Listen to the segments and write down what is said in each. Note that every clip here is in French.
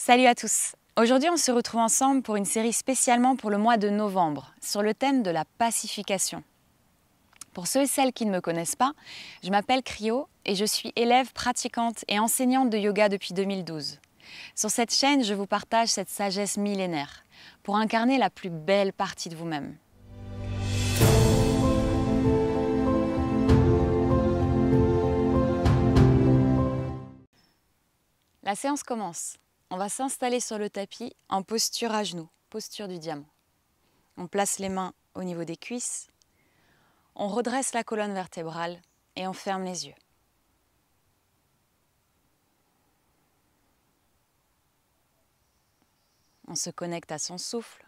Salut à tous! Aujourd'hui, on se retrouve ensemble pour une série spécialement pour le mois de novembre, sur le thème de la pacification. Pour ceux et celles qui ne me connaissent pas, je m'appelle Cryo et je suis élève pratiquante et enseignante de yoga depuis 2012. Sur cette chaîne, je vous partage cette sagesse millénaire pour incarner la plus belle partie de vous-même. La séance commence. On va s'installer sur le tapis en posture à genoux, posture du diamant. On place les mains au niveau des cuisses, on redresse la colonne vertébrale et on ferme les yeux. On se connecte à son souffle.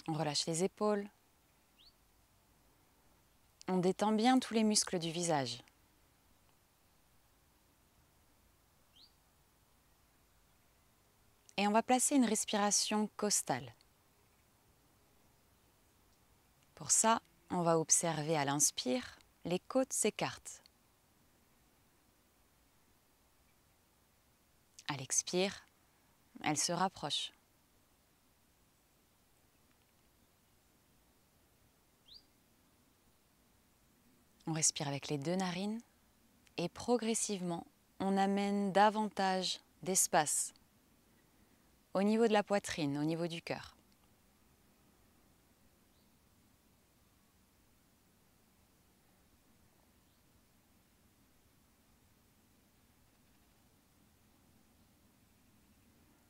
On relâche les épaules. On détend bien tous les muscles du visage. Et on va placer une respiration costale. Pour ça, on va observer à l'inspire, les côtes s'écartent. À l'expire, elles se rapprochent. On respire avec les deux narines et progressivement, on amène davantage d'espace au niveau de la poitrine, au niveau du cœur.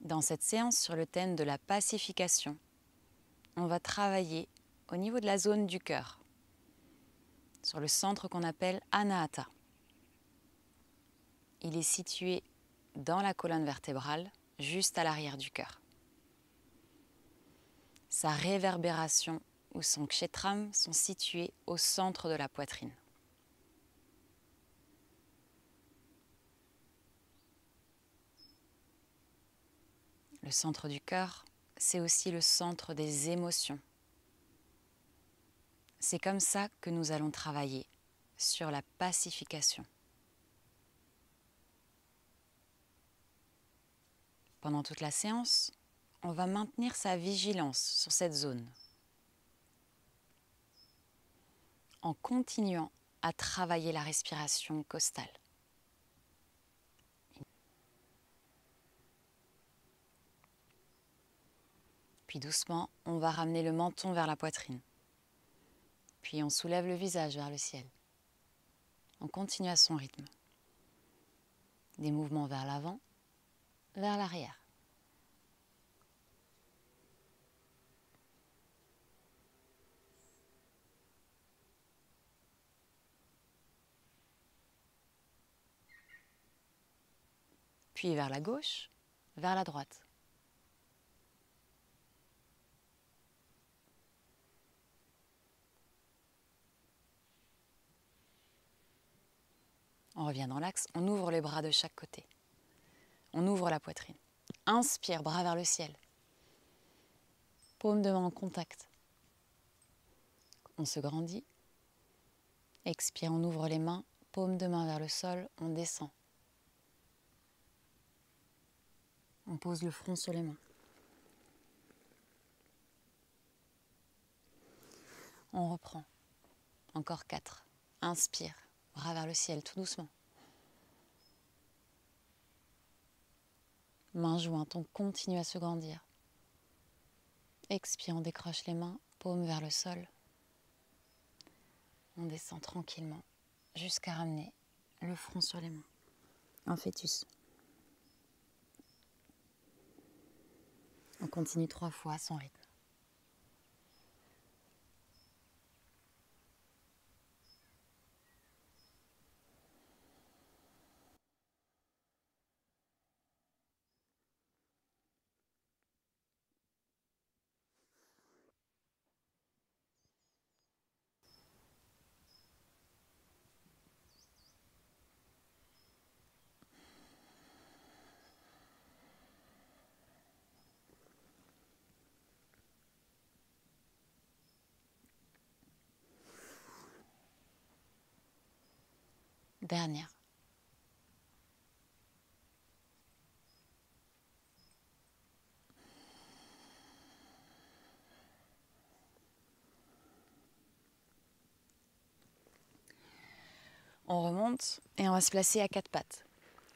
Dans cette séance sur le thème de la pacification, on va travailler au niveau de la zone du cœur, sur le centre qu'on appelle Anahata. Il est situé dans la colonne vertébrale, juste à l'arrière du cœur. Sa réverbération ou son kshetram sont situés au centre de la poitrine. Le centre du cœur, c'est aussi le centre des émotions. C'est comme ça que nous allons travailler sur la pacification. Pendant toute la séance, on va maintenir sa vigilance sur cette zone en continuant à travailler la respiration costale. Puis doucement, on va ramener le menton vers la poitrine. Puis on soulève le visage vers le ciel. On continue à son rythme. Des mouvements vers l'avant, vers l'arrière. Puis vers la gauche, vers la droite. On revient dans l'axe, on ouvre les bras de chaque côté. On ouvre la poitrine. Inspire, bras vers le ciel. Paume de main en contact. On se grandit. Expire, on ouvre les mains. Paume de main vers le sol, on descend. On pose le front sur les mains. On reprend. Encore 4. Inspire, bras vers le ciel, tout doucement. Mains jointes, on continue à se grandir. Expire, on décroche les mains, paume vers le sol. On descend tranquillement jusqu'à ramener le front sur les mains. En fœtus. On continue 3 fois à son rythme. Dernière. On remonte et on va se placer à quatre pattes.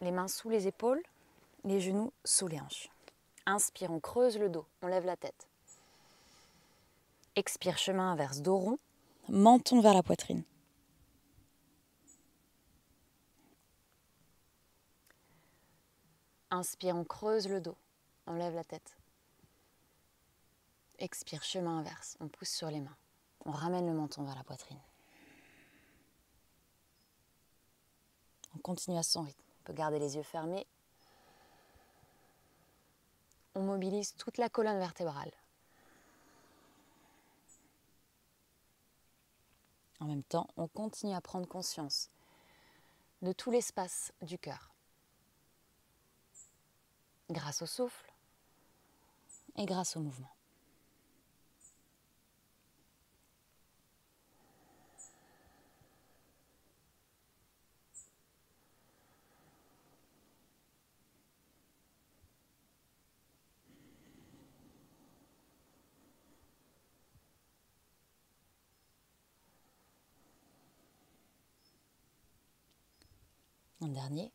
Les mains sous les épaules, les genoux sous les hanches. Inspire, on creuse le dos, on lève la tête. Expire, chemin inverse, dos rond, menton vers la poitrine. Inspire, on creuse le dos, on lève la tête. Expire, chemin inverse, on pousse sur les mains. On ramène le menton vers la poitrine. On continue à son rythme. On peut garder les yeux fermés. On mobilise toute la colonne vertébrale. En même temps, on continue à prendre conscience de tout l'espace du cœur. Grâce au souffle et grâce au mouvement. Un dernier.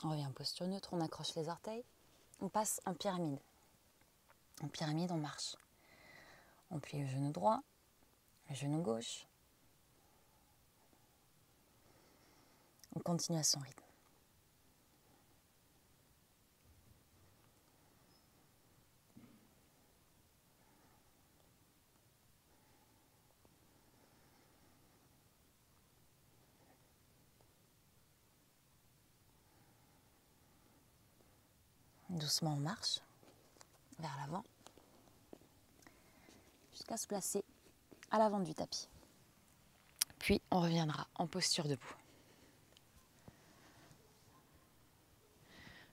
On revient en posture neutre, on accroche les orteils. On passe en pyramide. En pyramide, on marche. On plie le genou droit, le genou gauche. On continue à son rythme. Doucement, on marche vers l'avant jusqu'à se placer à l'avant du tapis. Puis, on reviendra en posture debout.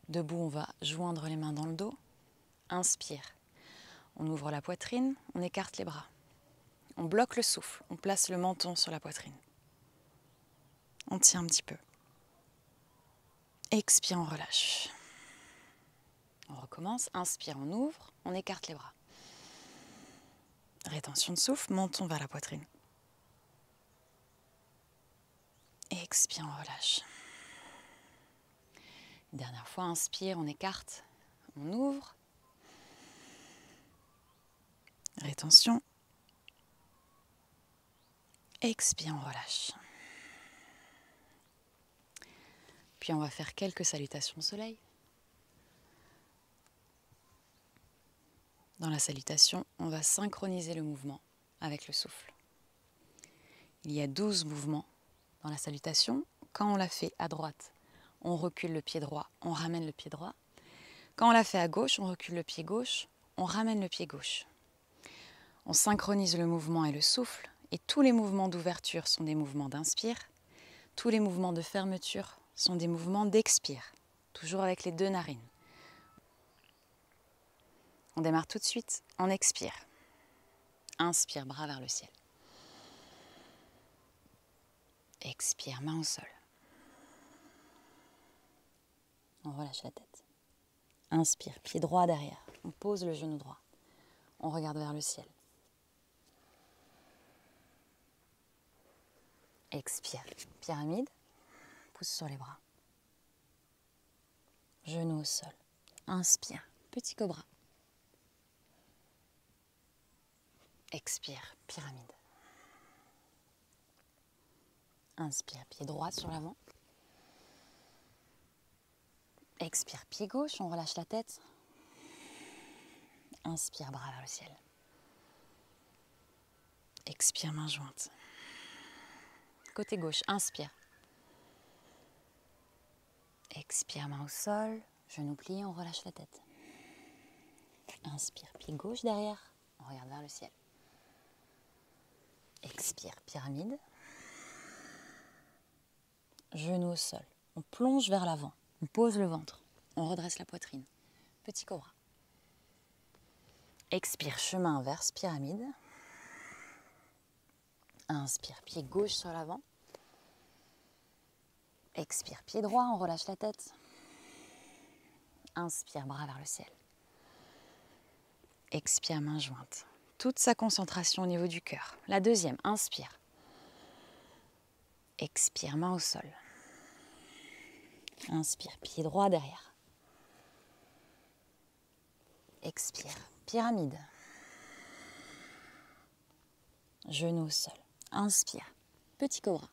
Debout, on va joindre les mains dans le dos. Inspire. On ouvre la poitrine, on écarte les bras. On bloque le souffle, on place le menton sur la poitrine. On tient un petit peu. Expire, on relâche. On recommence. Inspire, on ouvre, on écarte les bras. Rétention de souffle, menton vers la poitrine. Expire, on relâche. Dernière fois, inspire, on écarte, on ouvre. Rétention. Expire, on relâche. Puis on va faire quelques salutations au soleil. Dans la salutation, on va synchroniser le mouvement avec le souffle. Il y a 12 mouvements dans la salutation. Quand on la fait à droite, on recule le pied droit, on ramène le pied droit. Quand on la fait à gauche, on recule le pied gauche, on ramène le pied gauche. On synchronise le mouvement et le souffle, et tous les mouvements d'ouverture sont des mouvements d'inspire. Tous les mouvements de fermeture sont des mouvements d'expire, toujours avec les deux narines. On démarre tout de suite, on expire. Inspire, bras vers le ciel. Expire, main au sol. On relâche la tête. Inspire, pied droit derrière. On pose le genou droit. On regarde vers le ciel. Expire, pyramide. Pouce sur les bras. Genou au sol. Inspire, petit cobra. Expire, pyramide. Inspire, pied droit sur l'avant. Expire, pied gauche, on relâche la tête. Inspire, bras vers le ciel. Expire, main jointe. Côté gauche, inspire. Expire, main au sol, genou plié, on relâche la tête. Inspire, pied gauche derrière, on regarde vers le ciel. Expire, pyramide. Genou au sol, on plonge vers l'avant, on pose le ventre, on redresse la poitrine. Petit cobra. Expire, chemin inverse, pyramide. Inspire, pied gauche sur l'avant. Expire, pied droit, on relâche la tête. Inspire, bras vers le ciel. Expire, main jointe. Toute sa concentration au niveau du cœur. La deuxième, inspire. Expire, main au sol. Inspire, pied droit derrière. Expire, pyramide. Genou au sol. Inspire, petit cobra.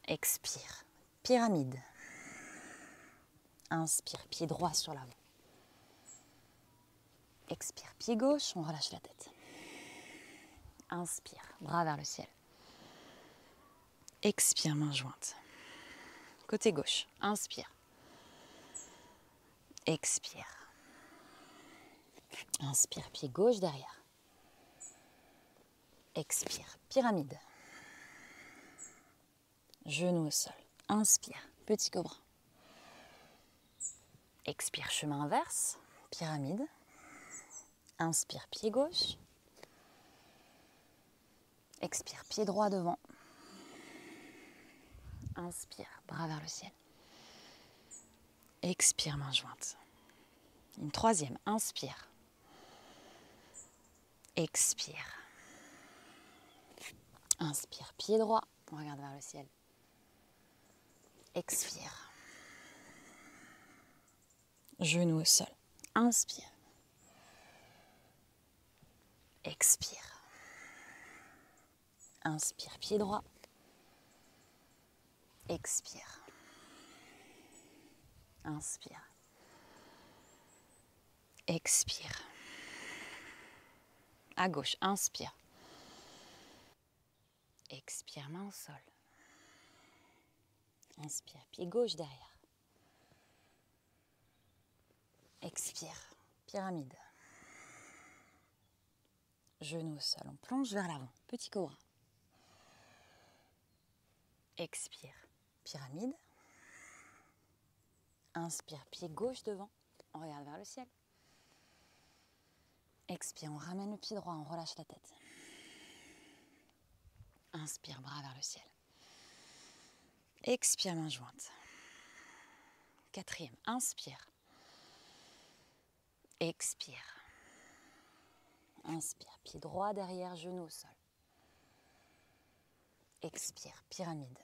Expire, pyramide. Inspire, pied droit sur l'avant. Expire, pied gauche, on relâche la tête. Inspire, bras vers le ciel. Expire, main jointe. Côté gauche, inspire. Expire. Inspire, pied gauche derrière. Expire, pyramide. Genou au sol. Inspire, petit cobra. Expire, chemin inverse, pyramide. Inspire, pied gauche. Expire, pied droit devant. Inspire, bras vers le ciel. Expire, main jointe. Une troisième, inspire. Expire. Inspire, pied droit, on regarde vers le ciel. Expire. Genou au sol. Inspire. Expire. Inspire, pied droit. Expire. Inspire. Expire. À gauche, inspire. Expire, main au sol. Inspire, pied gauche derrière. Expire, pyramide. Genou au sol, on plonge vers l'avant, petit cobra. Expire, pyramide. Inspire, pied gauche devant, on regarde vers le ciel. Expire, on ramène le pied droit, on relâche la tête. Inspire, bras vers le ciel. Expire, main jointe. Quatrième, inspire. Expire. Inspire, pied droit derrière, genou au sol. Expire, pyramide.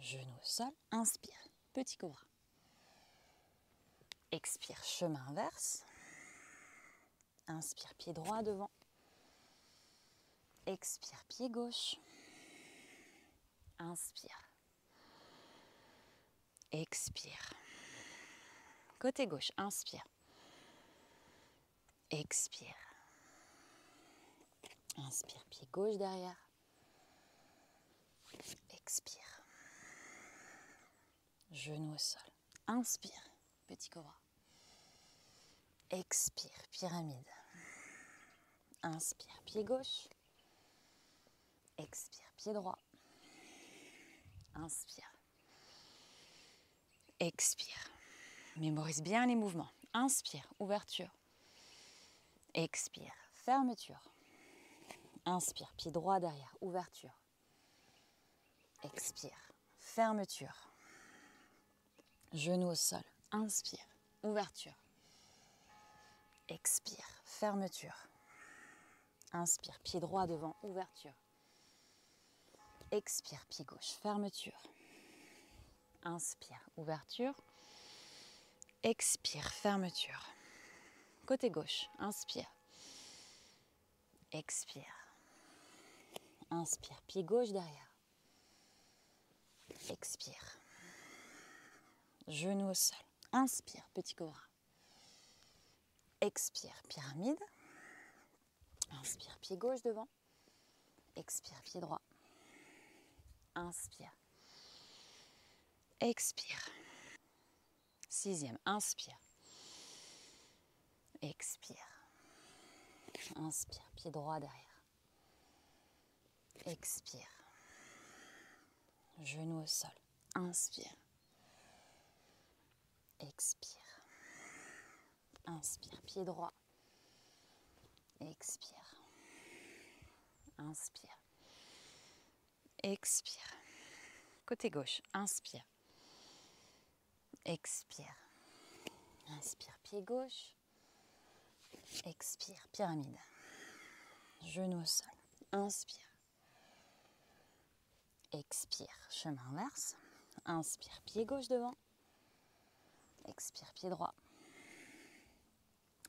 Genou au sol, inspire, petit cobra. Expire, chemin inverse. Inspire, pied droit devant. Expire, pied gauche. Inspire. Expire. Côté gauche, inspire. Expire. Inspire, pied gauche derrière. Expire. Genou au sol. Inspire, petit cobra. Expire, pyramide. Inspire, pied gauche. Expire, pied droit. Inspire. Expire. Mémorise bien les mouvements. Inspire, ouverture. Expire, fermeture. Inspire, pied droit derrière, ouverture. Expire, fermeture. Genou au sol. Inspire, ouverture. Expire, fermeture. Inspire, pied droit devant, ouverture. Expire, pied gauche, fermeture. Inspire, ouverture. Expire, fermeture. Côté gauche, inspire. Expire. Inspire, pied gauche derrière. Expire. Genou au sol. Inspire, petit cobra. Expire, pyramide. Inspire, pied gauche devant. Expire, pied droit. Inspire. Expire. Sixième, inspire. Expire. Inspire, pied droit derrière. Expire. Genou au sol. Inspire. Expire. Inspire, pied droit. Expire. Inspire. Expire. Côté gauche, inspire. Expire. Inspire, pied gauche. Expire, pyramide. Genou au sol. Inspire. Expire, chemin inverse. Inspire, pied gauche devant. Expire, pied droit.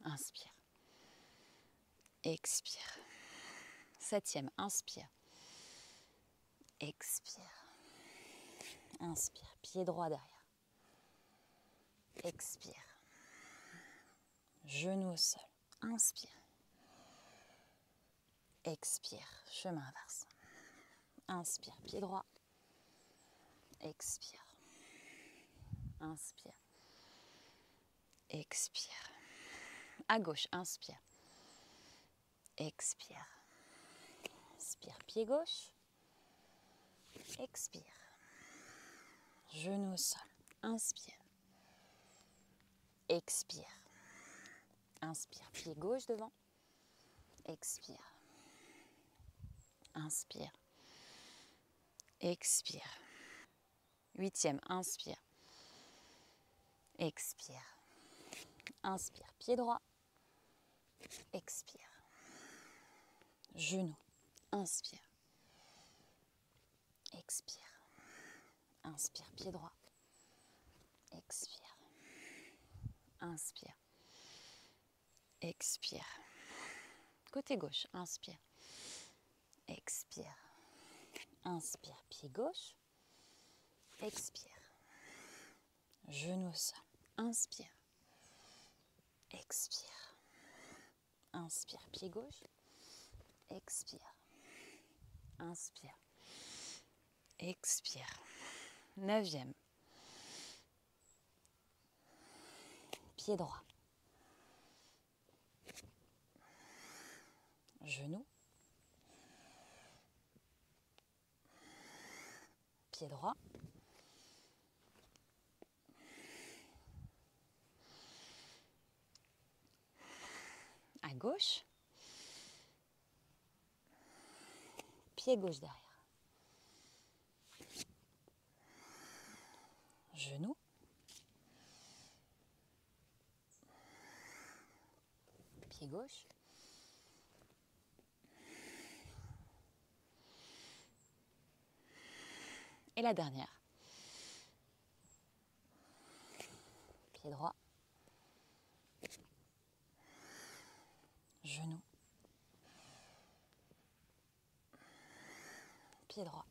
Inspire. Expire. Septième, inspire. Expire. Inspire, pied droit derrière. Expire. Genou au sol. Inspire. Expire, chemin inverse. Inspire, pied droit. Expire. Inspire. Expire. À gauche, inspire. Expire. Inspire, pied gauche. Expire. Genou au sol. Inspire. Expire. Inspire, pied gauche devant. Expire. Inspire. Expire. Huitième, inspire. Expire. Inspire, pied droit. Expire. Genou. Inspire. Expire. Inspire, pied droit. Expire. Inspire. Expire. Côté gauche, inspire. Expire. Inspire, pied gauche. Expire. Genou au sol. Inspire. Expire. Inspire, pied gauche. Expire. Inspire. Expire. Neuvième. Pied droit. Genou. Pied droit. À gauche. Pied gauche derrière. Genou. Pied gauche. Et la dernière. Pied droit. Genou. Pied droit.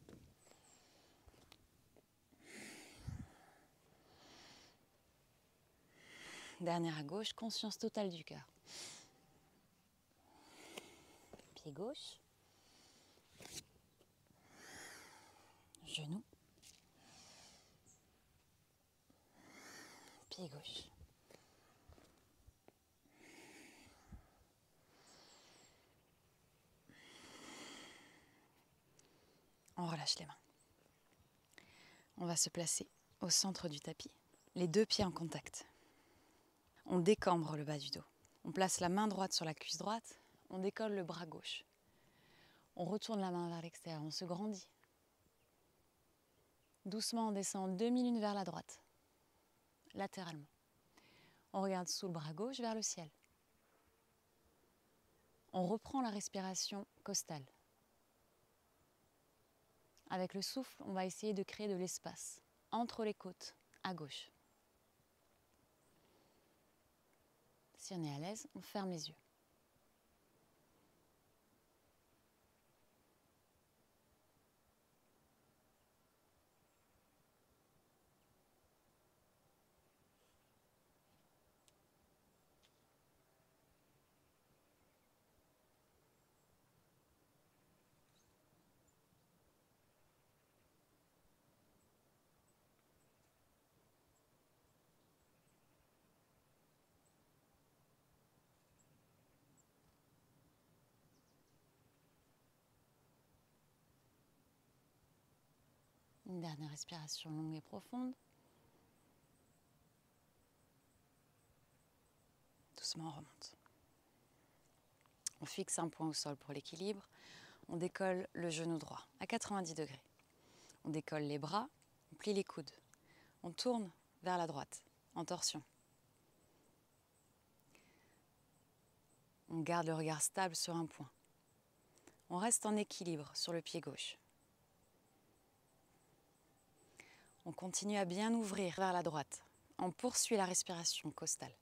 Dernière à gauche, conscience totale du cœur. Pied gauche. Genou. Pied gauche. On relâche les mains. On va se placer au centre du tapis, les deux pieds en contact. On décambre le bas du dos. On place la main droite sur la cuisse droite, on décolle le bras gauche. On retourne la main vers l'extérieur, on se grandit. Doucement, on descend 2 minutes vers la droite, latéralement. On regarde sous le bras gauche vers le ciel. On reprend la respiration costale. Avec le souffle, on va essayer de créer de l'espace entre les côtes, à gauche. Si on est à l'aise, on ferme les yeux. Une dernière respiration longue et profonde. doucement on remonte. On fixe un point au sol pour l'équilibre. On décolle le genou droit à 90 degrés. On décolle les bras, on plie les coudes. On tourne vers la droite, en torsion. On garde le regard stable sur un point. On reste en équilibre sur le pied gauche. On continue à bien ouvrir vers la droite. On poursuit la respiration costale.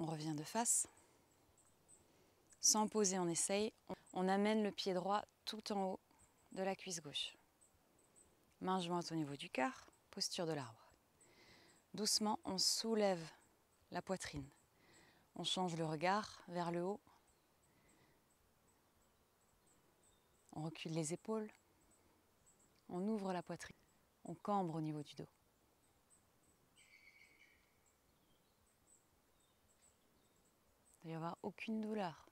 On revient de face. Sans poser, on essaye. On amène le pied droit tout en haut de la cuisse gauche. Main jointe au niveau du cœur, posture de l'arbre. Doucement, on soulève la poitrine. On change le regard vers le haut. On recule les épaules. On ouvre la poitrine. On cambre au niveau du dos. Il ne doit y avoir aucune douleur.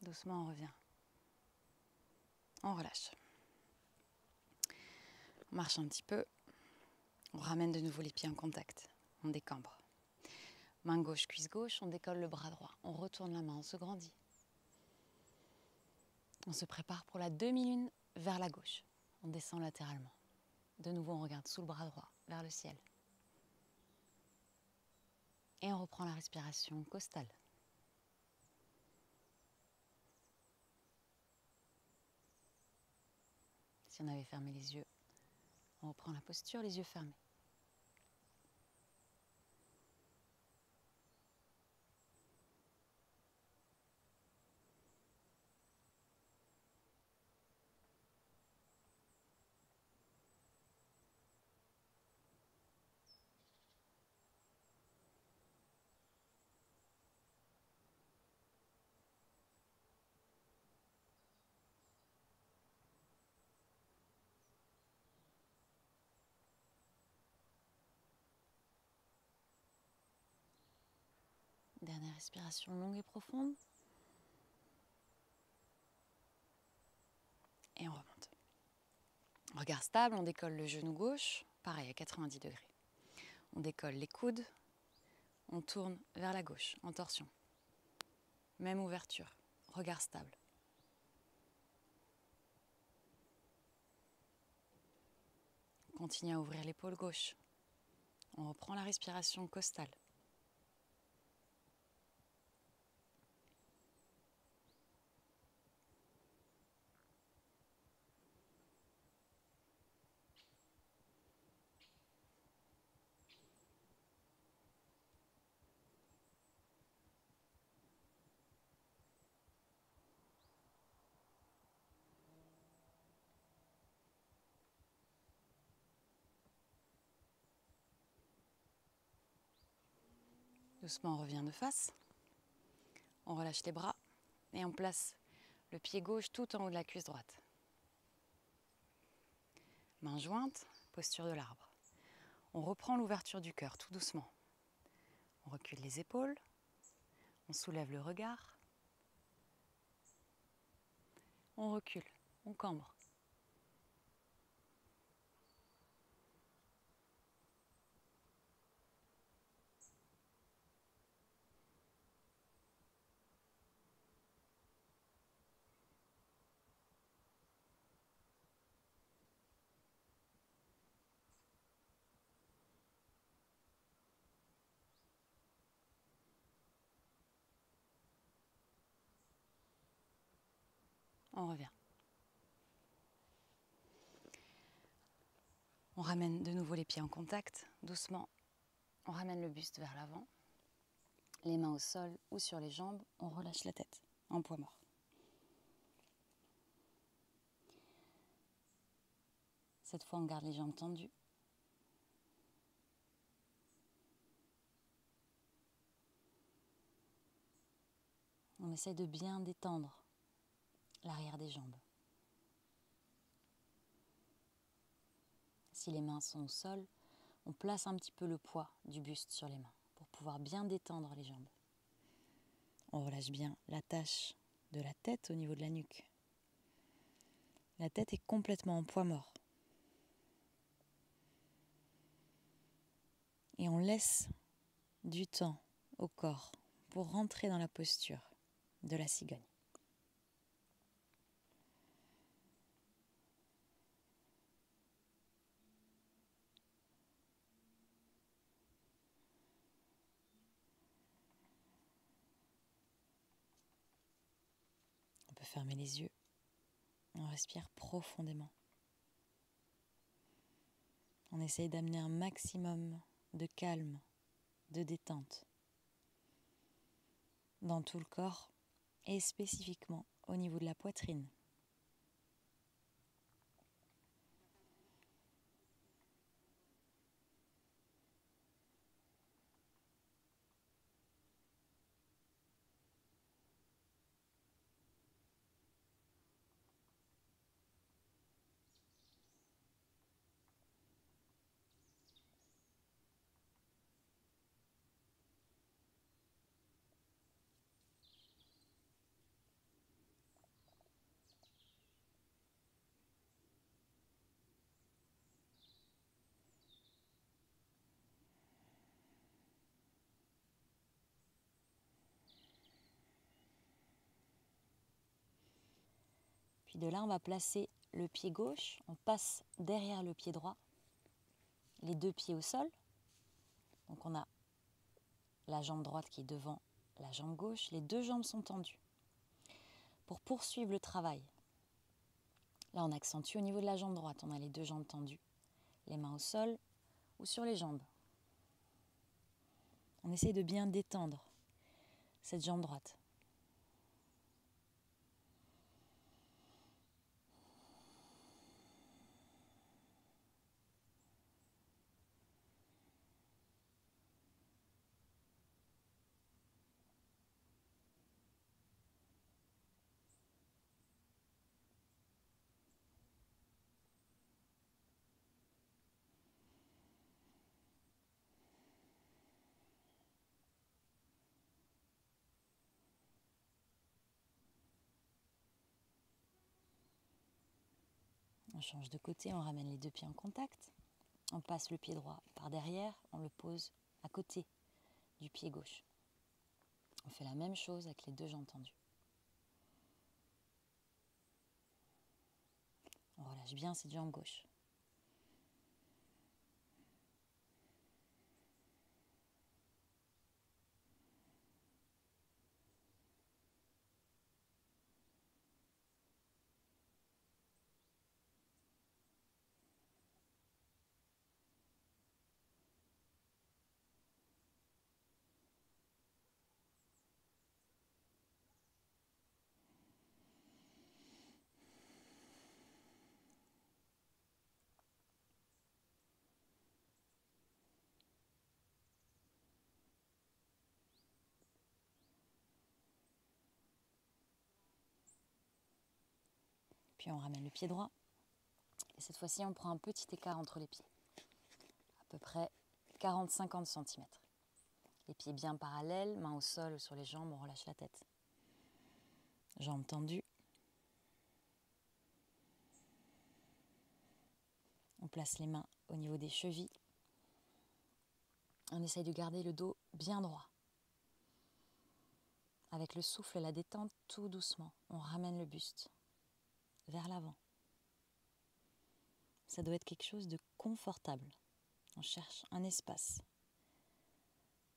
Doucement, on revient. On relâche. On marche un petit peu. On ramène de nouveau les pieds en contact. On décambre. Main gauche, cuisse gauche, on décolle le bras droit. On retourne la main, on se grandit. On se prépare pour la demi-lune vers la gauche. On descend latéralement. De nouveau, on regarde sous le bras droit, vers le ciel. Et on reprend la respiration costale. Si on avait fermé les yeux, on reprend la posture, les yeux fermés. Dernière respiration longue et profonde. Et on remonte. Regard stable, on décolle le genou gauche, pareil à 90 degrés. On décolle les coudes, on tourne vers la gauche, en torsion. Même ouverture, regard stable. On continue à ouvrir l'épaule gauche. On reprend la respiration costale. Doucement, on revient de face. On relâche les bras et on place le pied gauche tout en haut de la cuisse droite. Main jointe, posture de l'arbre. On reprend l'ouverture du cœur tout doucement. On recule les épaules. On soulève le regard. On recule, on cambre. On revient. On ramène de nouveau les pieds en contact, doucement. On ramène le buste vers l'avant. Les mains au sol ou sur les jambes, on relâche la tête en poids mort. Cette fois, on garde les jambes tendues. On essaye de bien détendre l'arrière des jambes. Si les mains sont au sol, on place un petit peu le poids du buste sur les mains pour pouvoir bien détendre les jambes. On relâche bien l'attache de la tête au niveau de la nuque. La tête est complètement en poids mort. Et on laisse du temps au corps pour rentrer dans la posture de la cigogne. On peut fermer les yeux. On respire profondément. On essaye d'amener un maximum de calme, de détente dans tout le corps et spécifiquement au niveau de la poitrine. Puis de là, on va placer le pied gauche, on passe derrière le pied droit, les deux pieds au sol. Donc on a la jambe droite qui est devant la jambe gauche, les deux jambes sont tendues. Pour poursuivre le travail, là on accentue au niveau de la jambe droite, on a les deux jambes tendues, les mains au sol ou sur les jambes. On essaie de bien détendre cette jambe droite. On change de côté, on ramène les deux pieds en contact. On passe le pied droit par derrière, on le pose à côté du pied gauche. On fait la même chose avec les deux jambes tendues. On relâche bien cette jambe gauche. Puis on ramène le pied droit. Et cette fois-ci, on prend un petit écart entre les pieds. À peu près 40-50 cm. Les pieds bien parallèles, mains au sol ou sur les jambes, on relâche la tête. Jambes tendues. On place les mains au niveau des chevilles. On essaye de garder le dos bien droit. Avec le souffle et la détente, tout doucement, on ramène le buste vers l'avant. Ça doit être quelque chose de confortable. On cherche un espace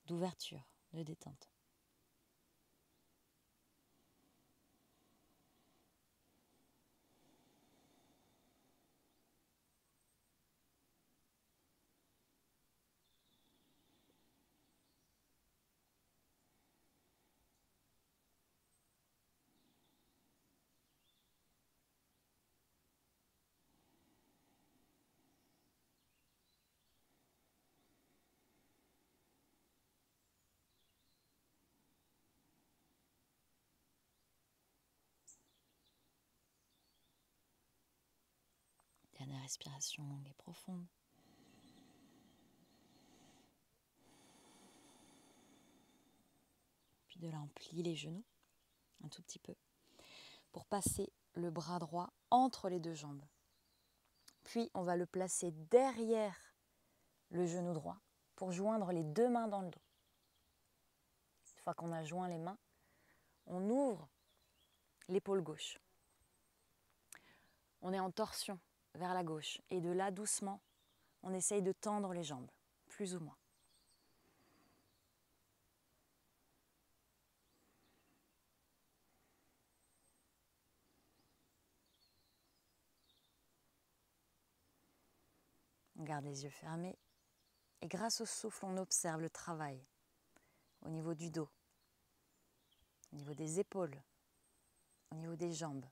d'ouverture, de détente. Dernière respiration longue et profonde. Puis de là, on plie les genoux un tout petit peu pour passer le bras droit entre les deux jambes. Puis on va le placer derrière le genou droit pour joindre les deux mains dans le dos. Une fois qu'on a joint les mains, on ouvre l'épaule gauche. On est en torsion vers la gauche et de là, doucement, on essaye de tendre les jambes, plus ou moins. On garde les yeux fermés et grâce au souffle, on observe le travail au niveau du dos, au niveau des épaules, au niveau des jambes.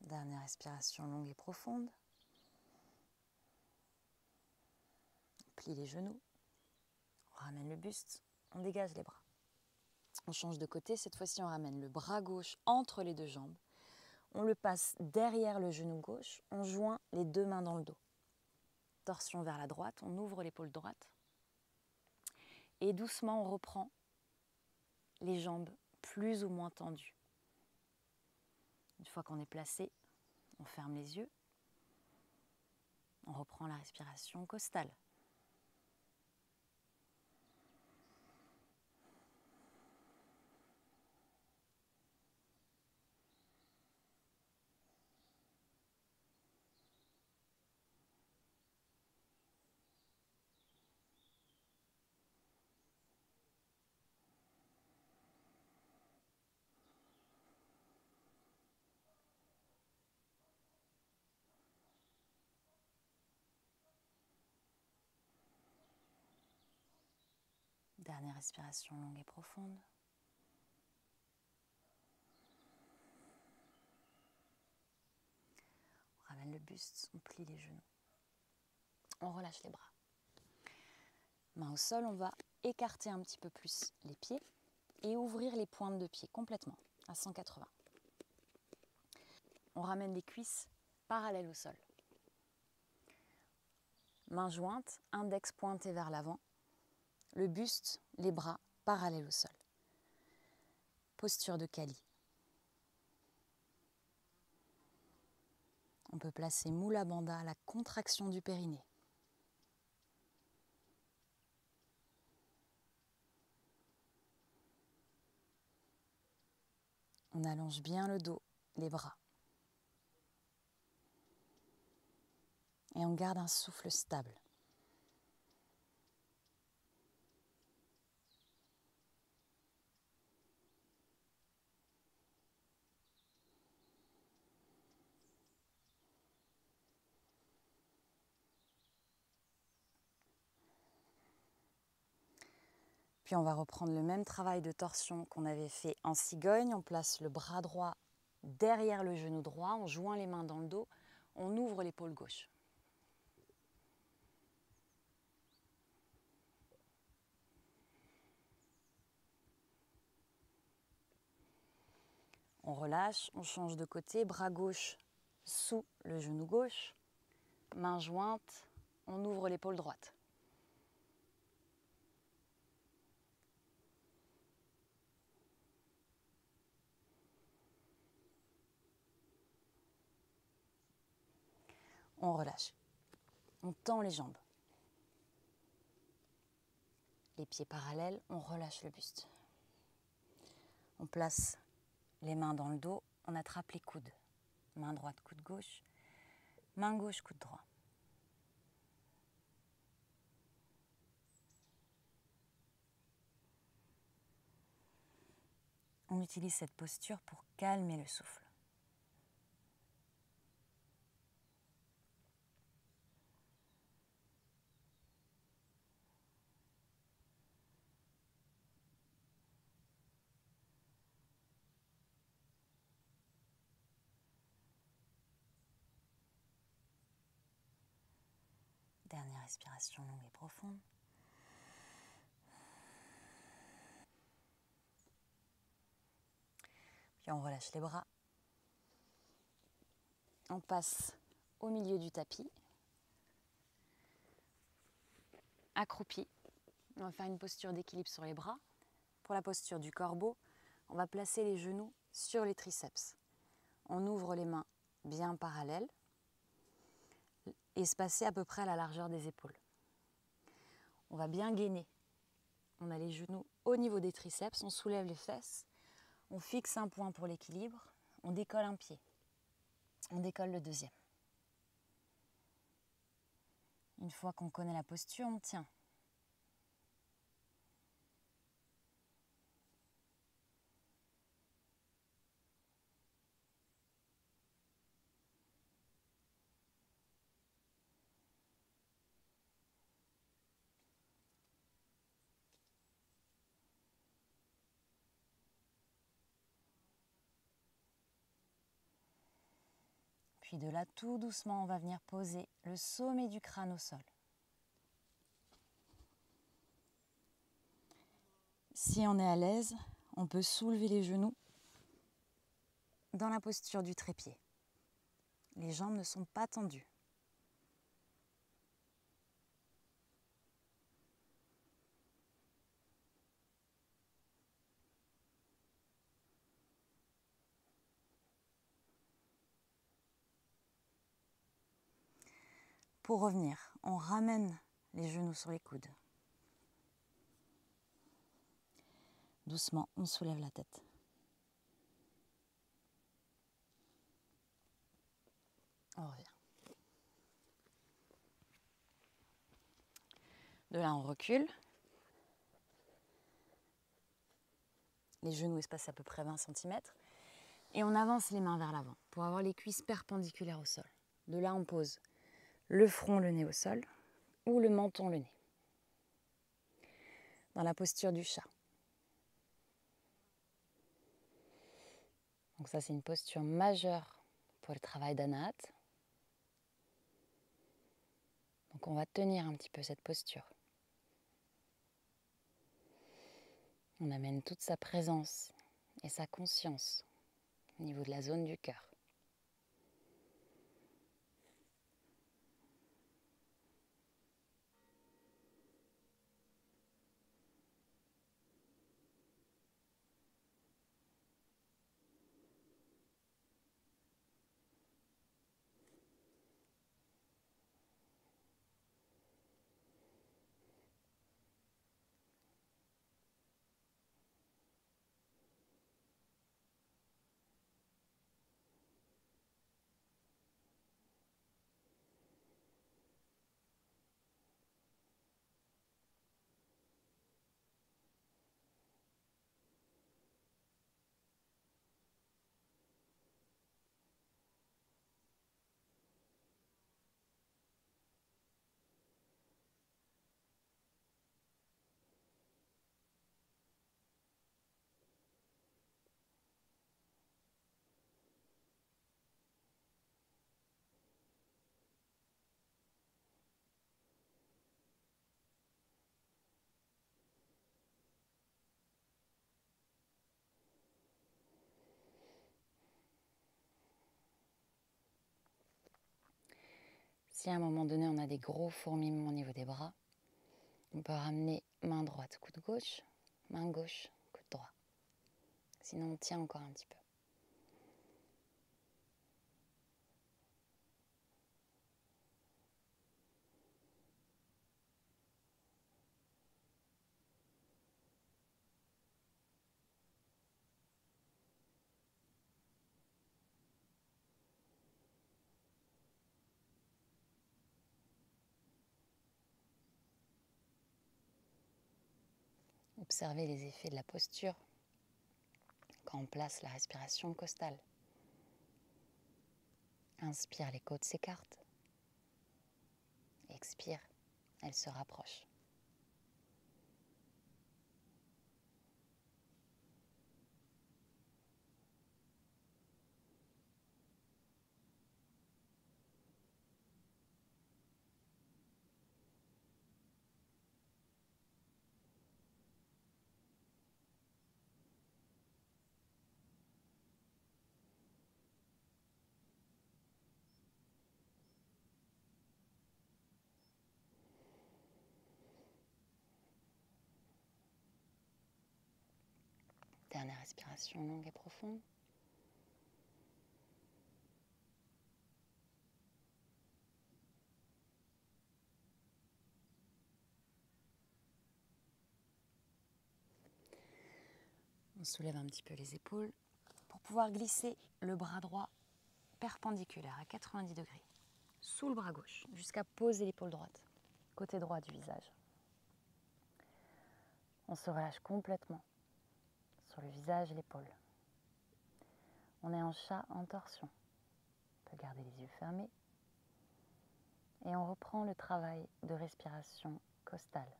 Dernière respiration longue et profonde. On plie les genoux, on ramène le buste, on dégage les bras. On change de côté, cette fois-ci on ramène le bras gauche entre les deux jambes. On le passe derrière le genou gauche, on joint les deux mains dans le dos. Torsion vers la droite, on ouvre l'épaule droite. Et doucement on reprend les jambes plus ou moins tendues. Une fois qu'on est placé, on ferme les yeux. On reprend la respiration costale. Dernière respiration longue et profonde. On ramène le buste, on plie les genoux. On relâche les bras. Main au sol, on va écarter un petit peu plus les pieds et ouvrir les pointes de pied complètement à 180. On ramène les cuisses parallèles au sol. Main jointe, index pointé vers l'avant. Le buste, les bras parallèles au sol. Posture de Kali. On peut placer Mula Bandha, la contraction du périnée. On allonge bien le dos, les bras. Et on garde un souffle stable. Puis on va reprendre le même travail de torsion qu'on avait fait en cigogne. On place le bras droit derrière le genou droit, on joint les mains dans le dos, on ouvre l'épaule gauche. On relâche, on change de côté, bras gauche sous le genou gauche, main jointe, on ouvre l'épaule droite. On relâche. On tend les jambes. Les pieds parallèles, on relâche le buste. On place les mains dans le dos, on attrape les coudes. Main droite, coude gauche. Main gauche, coude droit. On utilise cette posture pour calmer le souffle. Dernière respiration longue et profonde. Puis on relâche les bras. On passe au milieu du tapis. Accroupi. On va faire une posture d'équilibre sur les bras. Pour la posture du corbeau, on va placer les genoux sur les triceps. On ouvre les mains bien parallèles, espacées à peu près à la largeur des épaules. On va bien gainer. On a les genoux au niveau des triceps, on soulève les fesses, on fixe un point pour l'équilibre, on décolle un pied, on décolle le deuxième. Une fois qu'on connaît la posture, on tient. Puis de là, tout doucement, on va venir poser le sommet du crâne au sol. Si on est à l'aise, on peut soulever les genoux dans la posture du trépied. Les jambes ne sont pas tendues. Pour revenir, on ramène les genoux sur les coudes. Doucement, on soulève la tête. On revient. De là, on recule. Les genoux espacés à peu près 20 cm. Et on avance les mains vers l'avant pour avoir les cuisses perpendiculaires au sol. De là, on pose le front, le nez au sol ou le menton, le nez. Dans la posture du chat. Donc ça, c'est une posture majeure pour le travail d'Anahata. Donc on va tenir un petit peu cette posture. On amène toute sa présence et sa conscience au niveau de la zone du cœur. Si à un moment donné on a des gros fourmillements au niveau des bras, on peut ramener main droite, coude gauche, main gauche, coude droit. Sinon on tient encore un petit peu. Observez les effets de la posture quand on place la respiration costale. Inspire, les côtes s'écartent. Expire, elles se rapprochent. Dernière respiration longue et profonde. On soulève un petit peu les épaules pour pouvoir glisser le bras droit perpendiculaire à 90 degrés sous le bras gauche jusqu'à poser l'épaule droite, côté droit du visage. On se relâche complètement sur le visage et l'épaule. On est en chat en torsion. On peut garder les yeux fermés. Et on reprend le travail de respiration costale.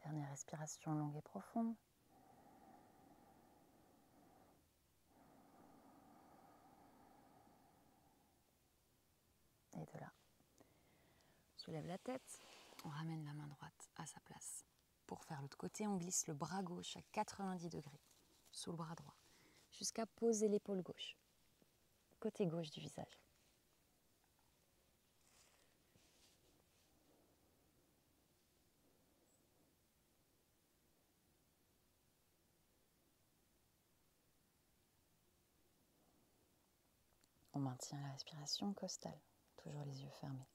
Dernière respiration longue et profonde. Et de là, on soulève la tête, on ramène la main droite à sa place. Pour faire l'autre côté, on glisse le bras gauche à 90 degrés sous le bras droit, jusqu'à poser l'épaule gauche, côté gauche du visage. On maintient la respiration costale, toujours les yeux fermés.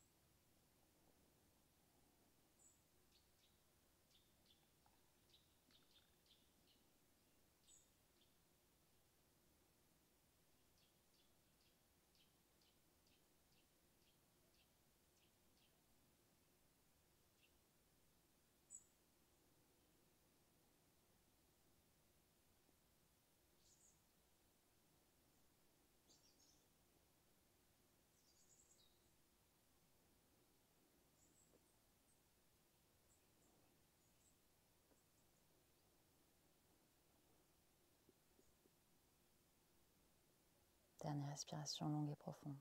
Dernière respiration longue et profonde.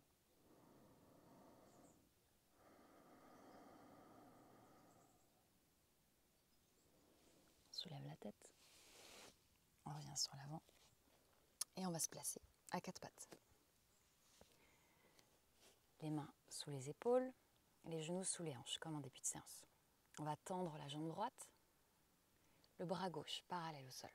On soulève la tête, on revient sur l'avant et on va se placer à quatre pattes. Les mains sous les épaules, les genoux sous les hanches, comme en début de séance. On va tendre la jambe droite, le bras gauche parallèle au sol.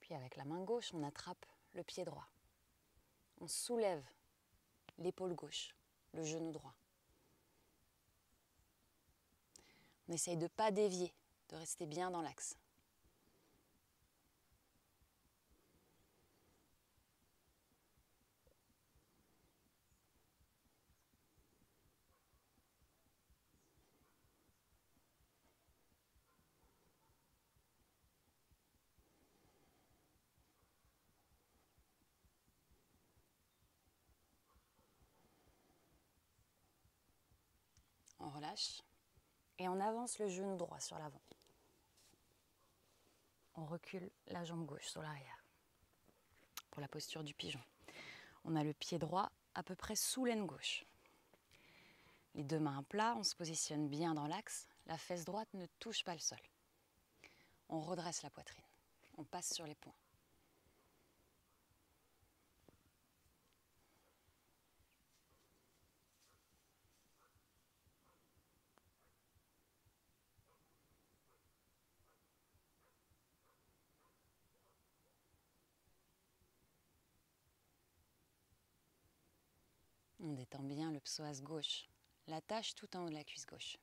Puis avec la main gauche, on attrape le pied droit. On soulève l'épaule gauche, le genou droit. On essaye de ne pas dévier, de rester bien dans l'axe. On relâche et on avance le genou droit sur l'avant. On recule la jambe gauche sur l'arrière pour la posture du pigeon. On a le pied droit à peu près sous l'aine gauche. Les deux mains à plat, on se positionne bien dans l'axe. La fesse droite ne touche pas le sol. On redresse la poitrine. On passe sur les poings. On détend bien le psoas gauche, l'attache tout en haut de la cuisse gauche.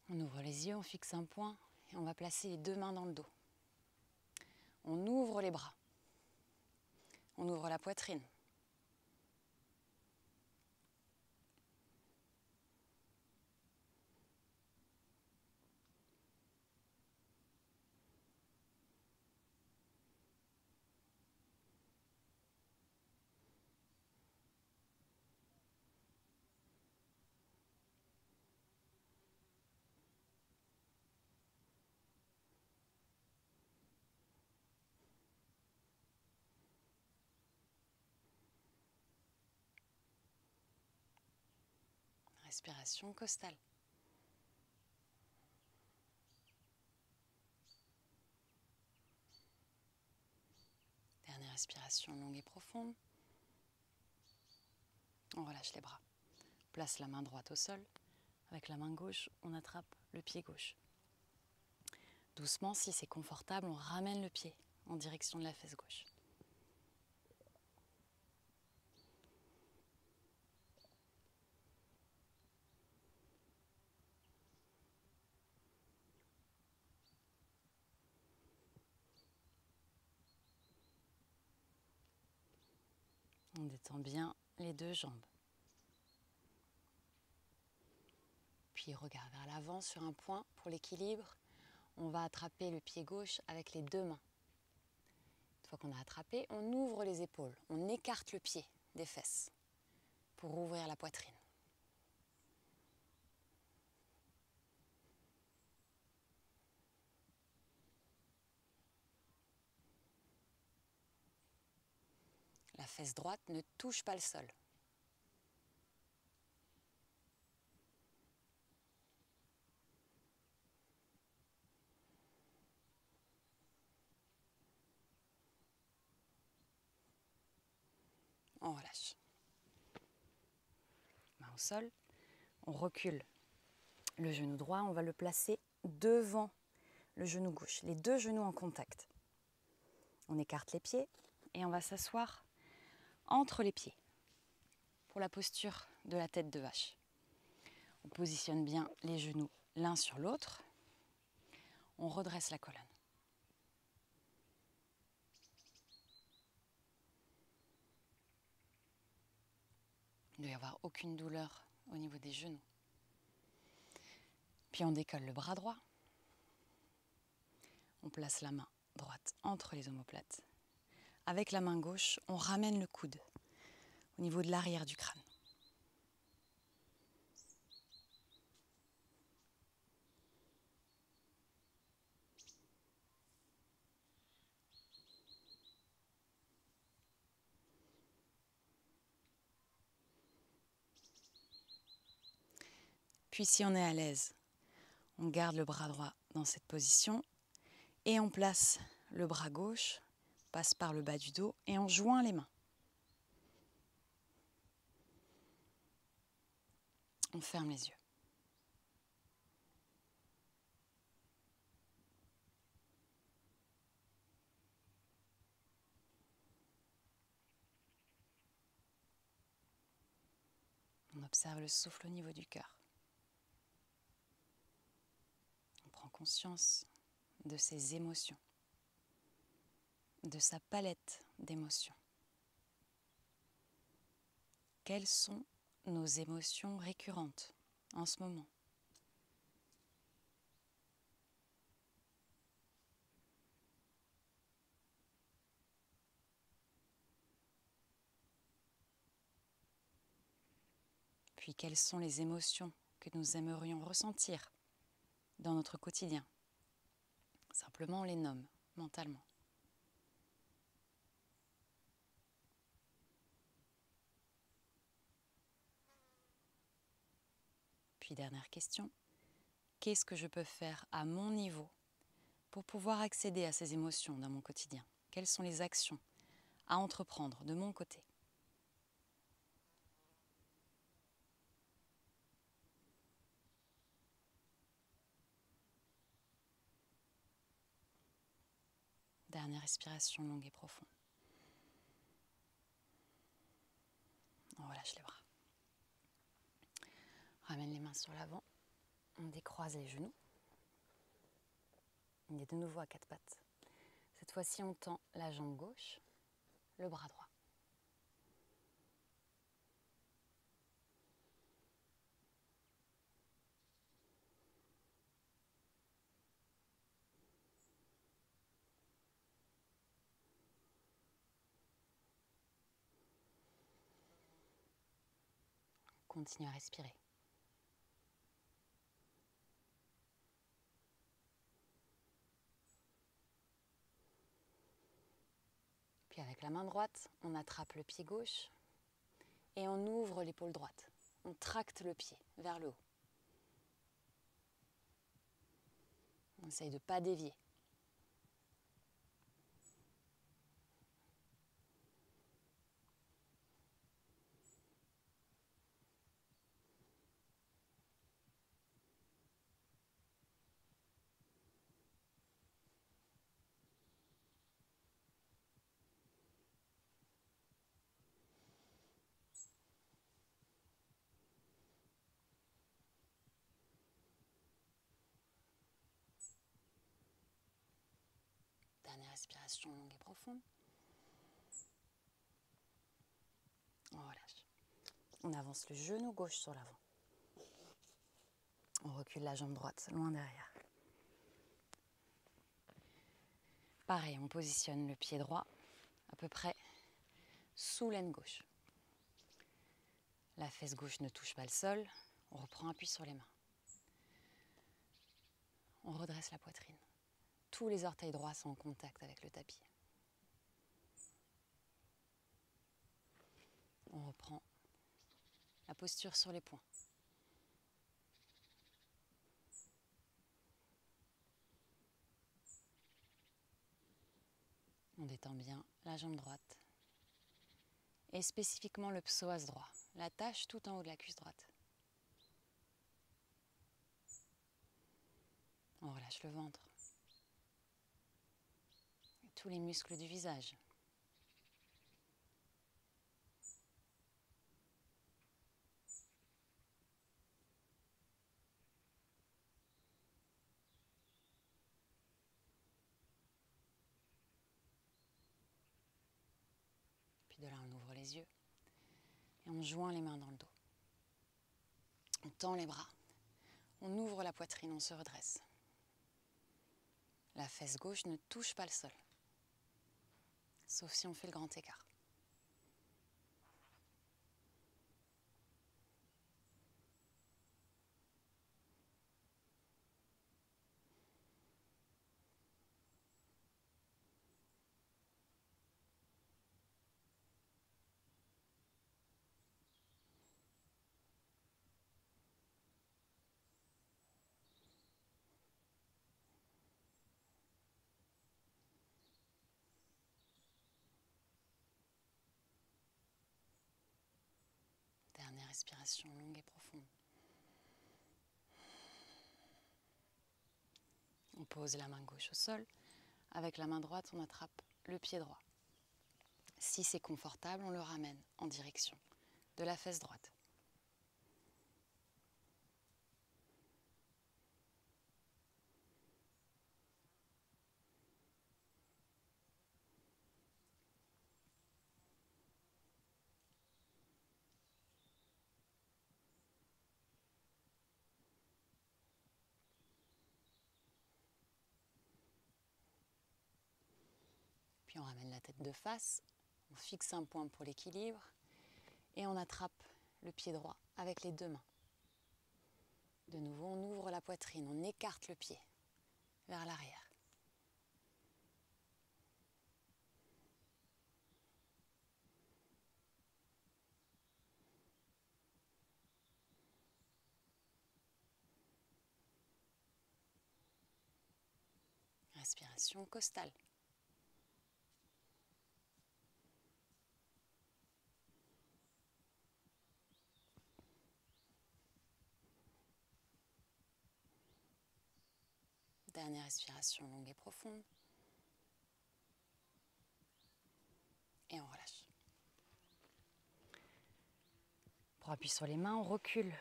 On ouvre les yeux, on fixe un point et on va placer les deux mains dans le dos. On ouvre les bras. On ouvre la poitrine. Respiration costale. Dernière respiration longue et profonde. On relâche les bras. Place la main droite au sol. Avec la main gauche, on attrape le pied gauche. Doucement, si c'est confortable, on ramène le pied en direction de la fesse gauche. On détend bien les deux jambes. Puis regard vers l'avant sur un point pour l'équilibre. On va attraper le pied gauche avec les deux mains. Une fois qu'on a attrapé, on ouvre les épaules. On écarte le pied des fesses pour ouvrir la poitrine. La fesse droite ne touche pas le sol. On relâche. Main au sol. On recule le genou droit. On va le placer devant le genou gauche. Les deux genoux en contact. On écarte les pieds et on va s'asseoir entre les pieds pour la posture de la tête de vache. On positionne bien les genoux l'un sur l'autre. On redresse la colonne. Il ne doit y avoir aucune douleur au niveau des genoux. Puis on décolle le bras droit. On place la main droite entre les omoplates. Avec la main gauche, on ramène le coude au niveau de l'arrière du crâne. Puis si on est à l'aise, on garde le bras droit dans cette position et on place le bras gauche, passe par le bas du dos et on joint les mains. On ferme les yeux. On observe le souffle au niveau du cœur. On prend conscience de ses émotions, de sa palette d'émotions. Quelles sont nos émotions récurrentes en ce moment ? Puis quelles sont les émotions que nous aimerions ressentir dans notre quotidien ? Simplement on les nomme mentalement. Puis dernière question, qu'est-ce que je peux faire à mon niveau pour pouvoir accéder à ces émotions dans mon quotidien ? Quelles sont les actions à entreprendre de mon côté ? Dernière respiration longue et profonde. On relâche les bras. Ramène les mains sur l'avant. On décroise les genoux. On est de nouveau à quatre pattes. Cette fois-ci, on tend la jambe gauche, le bras droit. Continue à respirer. Puis avec la main droite, on attrape le pied gauche et on ouvre l'épaule droite. On tracte le pied vers le haut. On essaye de ne pas dévier. Dernière respiration longue et profonde. On relâche. On avance le genou gauche sur l'avant. On recule la jambe droite loin derrière. Pareil, on positionne le pied droit à peu près sous l'aine gauche. La fesse gauche ne touche pas le sol. On reprend appui sur les mains. On redresse la poitrine. Tous les orteils droits sont en contact avec le tapis. On reprend la posture sur les poings. On détend bien la jambe droite et spécifiquement le psoas droit, la tâche tout en haut de la cuisse droite. On relâche le ventre et tous les muscles du visage. Puis de là, on ouvre les yeux et on joint les mains dans le dos. On tend les bras, on ouvre la poitrine, on se redresse. La fesse gauche ne touche pas le sol, sauf si on fait le grand écart. Dernière respiration longue et profonde. On pose la main gauche au sol. Avec la main droite, on attrape le pied droit. Si c'est confortable, on le ramène en direction de la fesse droite. Puis on ramène la tête de face, on fixe un point pour l'équilibre et on attrape le pied droit avec les deux mains. De nouveau, on ouvre la poitrine, on écarte le pied vers l'arrière. Respiration costale. Dernière respiration longue et profonde. et on relâche. Pour appuyer sur les mains, on recule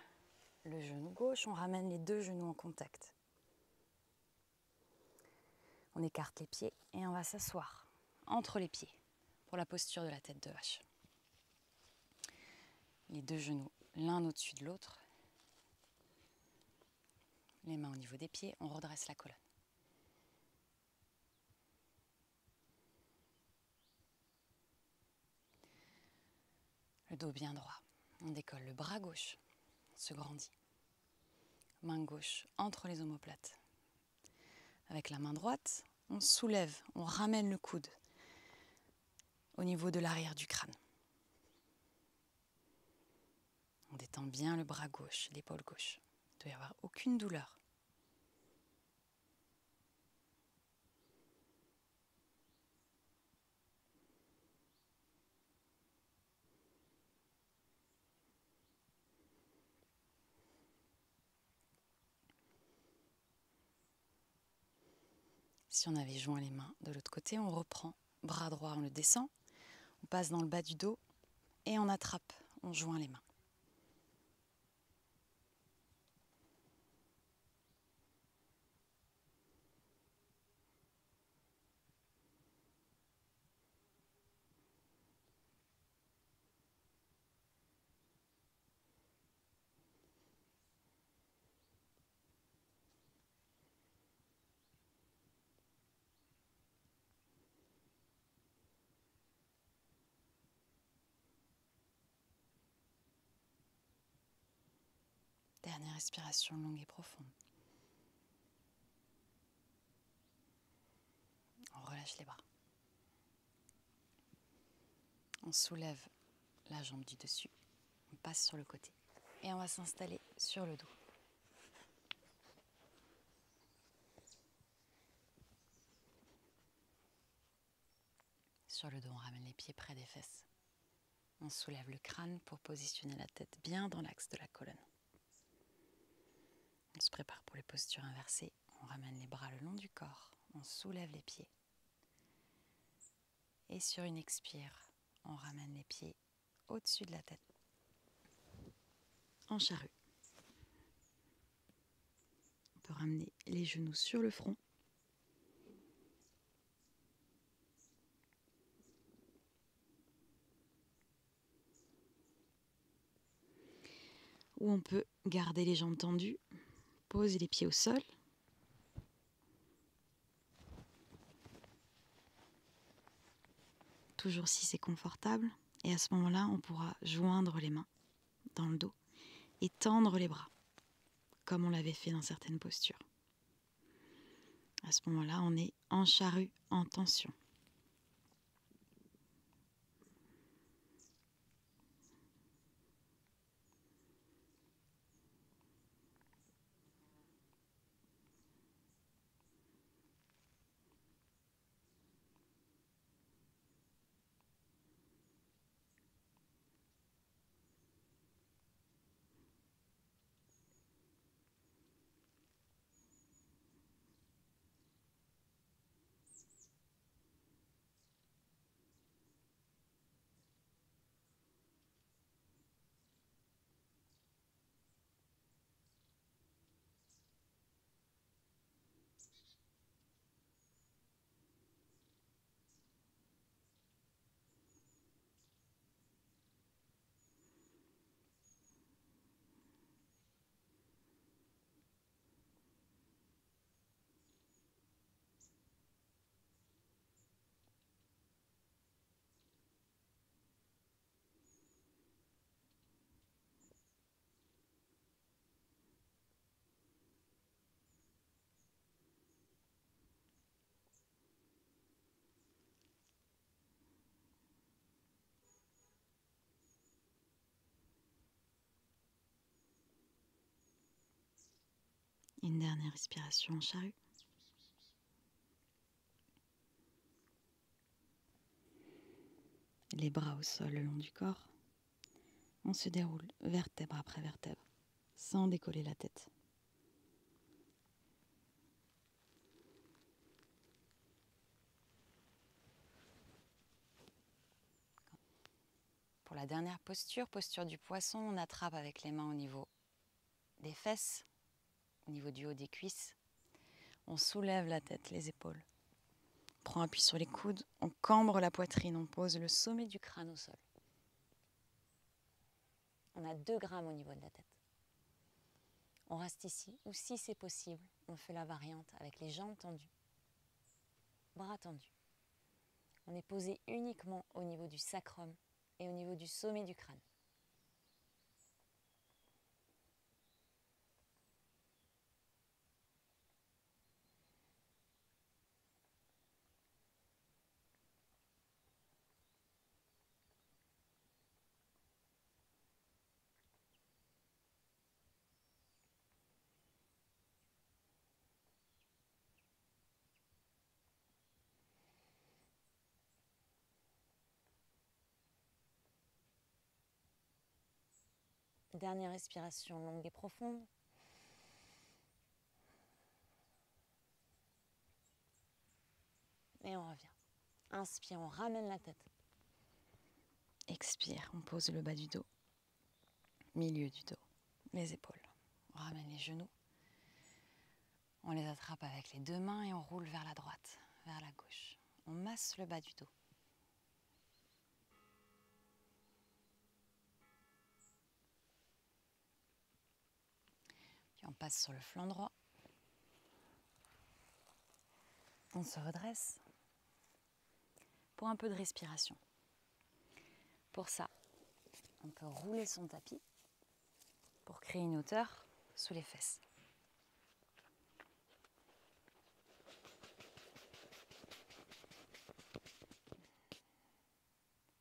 le genou gauche, on ramène les deux genoux en contact. On écarte les pieds et on va s'asseoir entre les pieds pour la posture de la tête de vache. Les deux genoux l'un au-dessus de l'autre. Les mains au niveau des pieds, on redresse la colonne. Le dos bien droit. On décolle le bras gauche, on se grandit. Main gauche entre les omoplates. Avec la main droite, on soulève, on ramène le coude au niveau de l'arrière du crâne. On détend bien le bras gauche, l'épaule gauche. Il ne doit y avoir aucune douleur. Si on avait joint les mains de l'autre côté, on reprend. Bras droit, on le descend. On passe dans le bas du dos et on attrape. On joint les mains. Dernière respiration longue et profonde. On relâche les bras. On soulève la jambe du dessus. On passe sur le côté. Et on va s'installer sur le dos. Sur le dos, on ramène les pieds près des fesses. On soulève le crâne pour positionner la tête bien dans l'axe de la colonne. On se prépare pour les postures inversées. On ramène les bras le long du corps. On soulève les pieds. Et sur une expire, on ramène les pieds au-dessus de la tête. En charrue. On peut ramener les genoux sur le front. Ou on peut garder les jambes tendues, poser les pieds au sol. Toujours si c'est confortable. Et à ce moment-là, on pourra joindre les mains dans le dos et tendre les bras, comme on l'avait fait dans certaines postures. À ce moment-là, on est en charrue, en tension. Une dernière respiration en charrue. Les bras au sol le long du corps. On se déroule vertèbre après vertèbre, sans décoller la tête. la dernière posture, posture du poisson, on attrape avec les mains au niveau des fesses, au niveau du haut des cuisses. On soulève la tête, les épaules. On prend appui sur les coudes, on cambre la poitrine, on pose le sommet du crâne au sol. On a 2 grammes au niveau de la tête. On reste ici, ou si c'est possible, on fait la variante avec les jambes tendues, bras tendus. On est posé uniquement au niveau du sacrum et au niveau du sommet du crâne. Dernière respiration longue et profonde. Et on revient. Inspire, on ramène la tête. Expire, on pose le bas du dos, milieu du dos, les épaules. On ramène les genoux. On les attrape avec les 2 mains et on roule vers la droite, vers la gauche. On masse le bas du dos. Puis on passe sur le flanc droit. On se redresse pour un peu de respiration. Pour ça, on peut rouler son tapis pour créer une hauteur sous les fesses.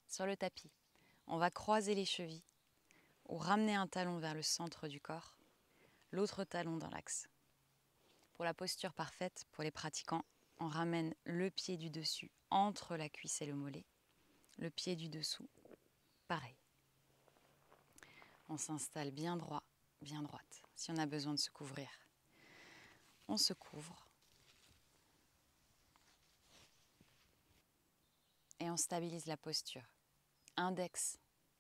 Sur le tapis, on va croiser les chevilles ou ramener un talon vers le centre du corps, l'autre talon dans l'axe. Pour la posture parfaite, pour les pratiquants, on ramène le pied du dessus entre la cuisse et le mollet, le pied du dessous, pareil. On s'installe bien droit, bien droite. Si on a besoin de se couvrir, on se couvre. Et on stabilise la posture. Index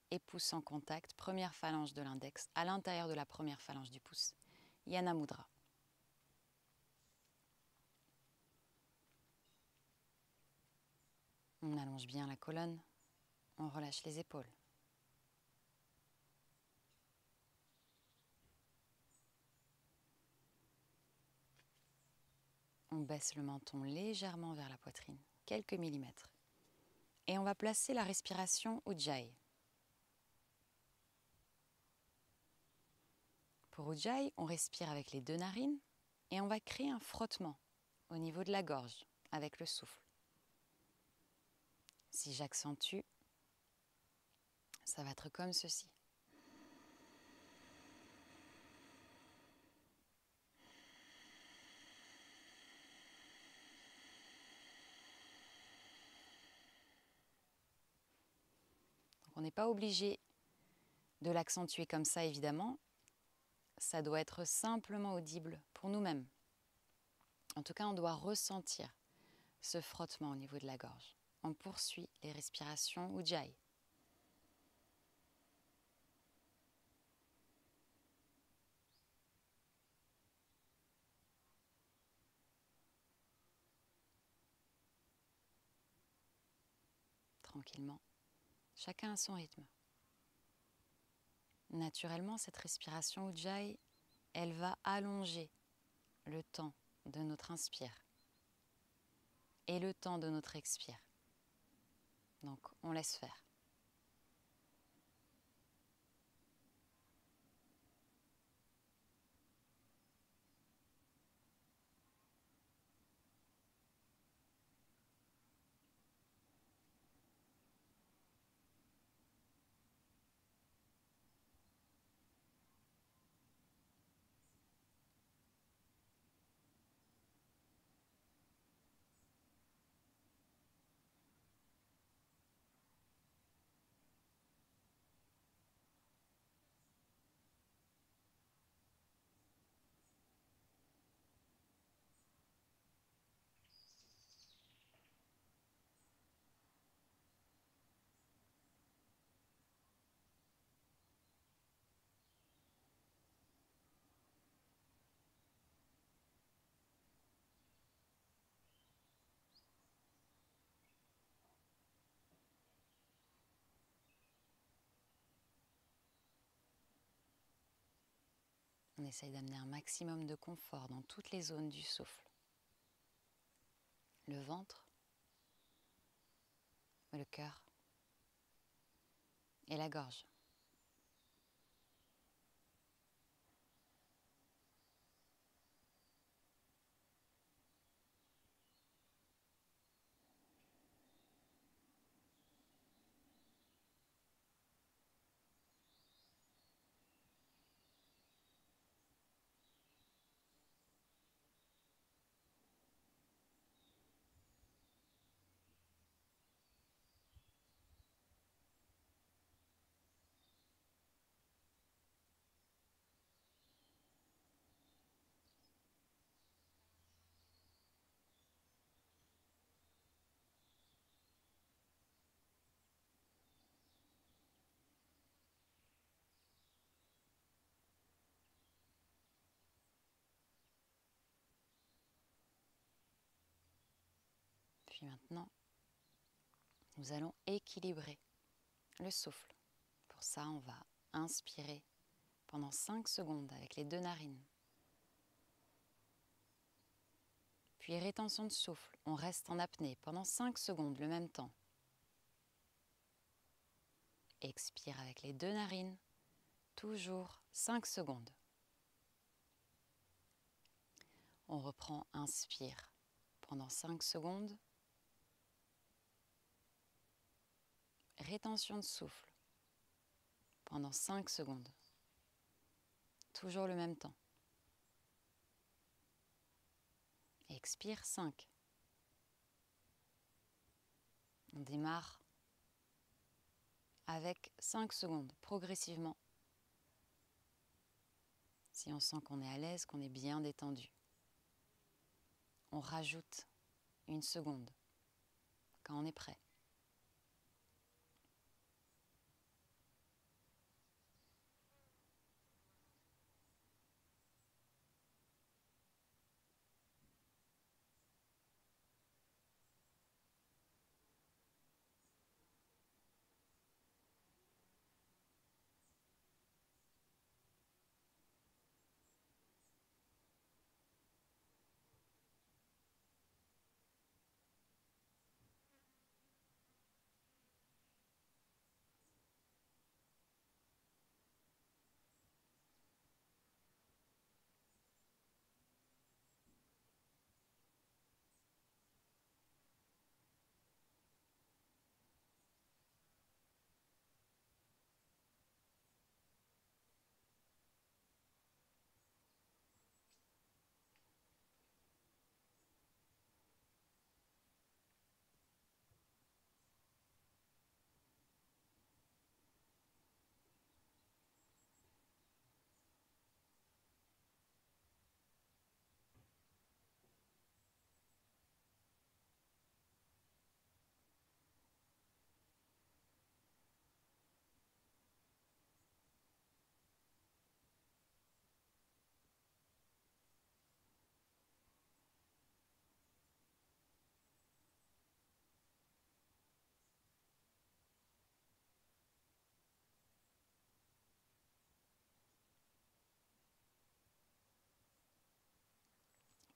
et pouce en contact, première phalange de l'index à l'intérieur de la première phalange du pouce. Yana Mudra. On allonge bien la colonne, on relâche les épaules. On baisse le menton légèrement vers la poitrine, quelques millimètres. Et on va placer la respiration Ujjayi. Pour Ujjayi, on respire avec les 2 narines et on va créer un frottement au niveau de la gorge avec le souffle. Si j'accentue, ça va être comme ceci. Donc on n'est pas obligé de l'accentuer comme ça, évidemment. Ça doit être simplement audible pour nous-mêmes. En tout cas, on doit ressentir ce frottement au niveau de la gorge. On poursuit les respirations Ujjayi. Tranquillement, chacun à son rythme. Naturellement, cette respiration Ujjayi, elle va allonger le temps de notre inspire et le temps de notre expire. Donc, on laisse faire. On essaye d'amener un maximum de confort dans toutes les zones du souffle. Le ventre, le cœur et la gorge. Puis maintenant, nous allons équilibrer le souffle. Pour ça, on va inspirer pendant 5 secondes avec les 2 narines. Puis rétention de souffle, on reste en apnée pendant 5 secondes le même temps. Expire avec les 2 narines, toujours 5 secondes. On reprend, inspire pendant 5 secondes. Rétention de souffle pendant 5 secondes. Toujours le même temps. Expire 5. On démarre avec 5 secondes, progressivement. Si on sent qu'on est à l'aise, qu'on est bien détendu. On rajoute 1 seconde quand on est prêt.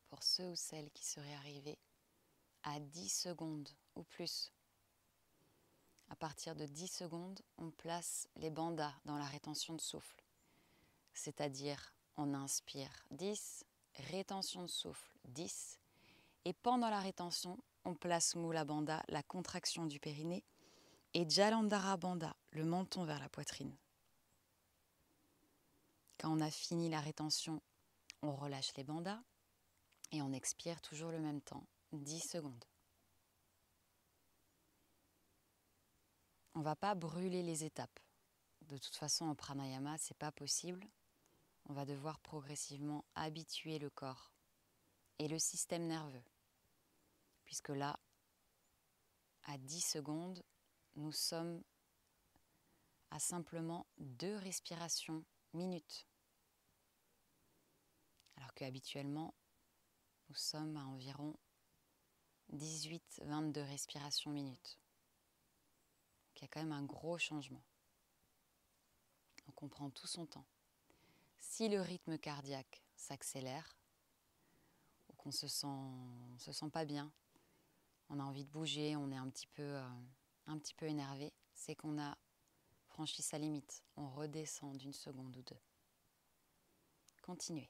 Pour ceux ou celles qui seraient arrivés à 10 secondes ou plus. À partir de 10 secondes, on place les bandas dans la rétention de souffle. C'est-à-dire, on inspire 10, rétention de souffle 10, et pendant la rétention, on place Mula Bandha, la contraction du périnée, et Jalandhara Bandha, le menton vers la poitrine. Quand on a fini la rétention, on relâche les bandas et on expire toujours le même temps, 10 secondes. On ne va pas brûler les étapes. De toute façon, en pranayama, ce n'est pas possible. On va devoir progressivement habituer le corps et le système nerveux. Puisque là, à 10 secondes, nous sommes à simplement 2 respirations minutes. Alors qu'habituellement, nous sommes à environ 18-22 respirations minutes. Donc il y a quand même un gros changement. Donc on prend tout son temps. Si le rythme cardiaque s'accélère, ou qu'on se sent pas bien, on a envie de bouger, on est un petit peu énervé, c'est qu'on a franchi sa limite. On redescend d'une seconde ou deux. Continuez.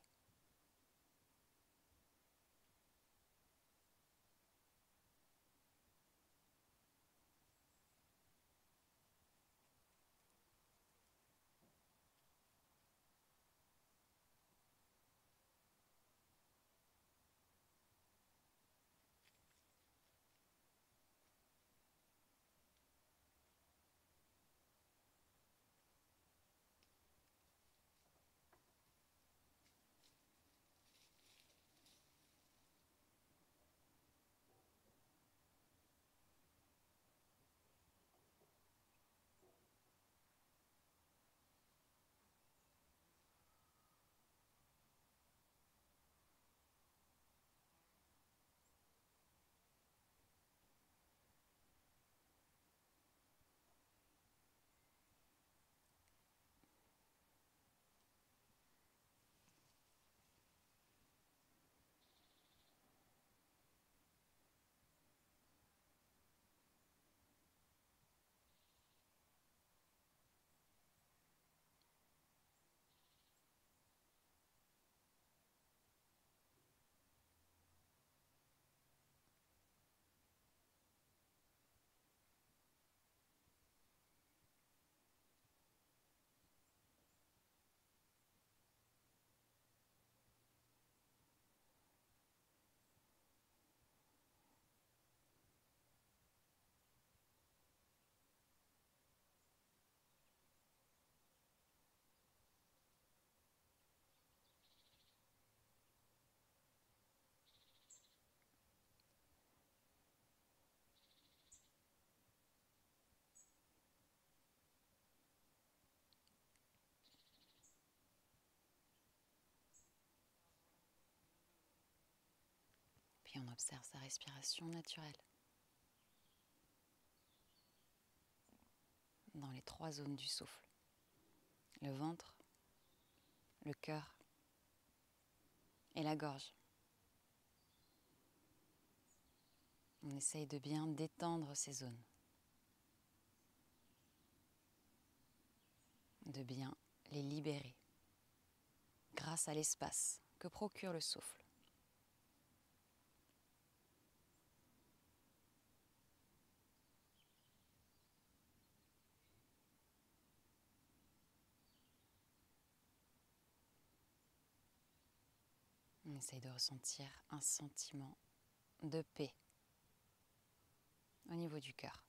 Puis on observe sa respiration naturelle dans les 3 zones du souffle. Le ventre, le cœur et la gorge. On essaye de bien détendre ces zones, de bien les libérer grâce à l'espace que procure le souffle. On essaye de ressentir un sentiment de paix au niveau du cœur.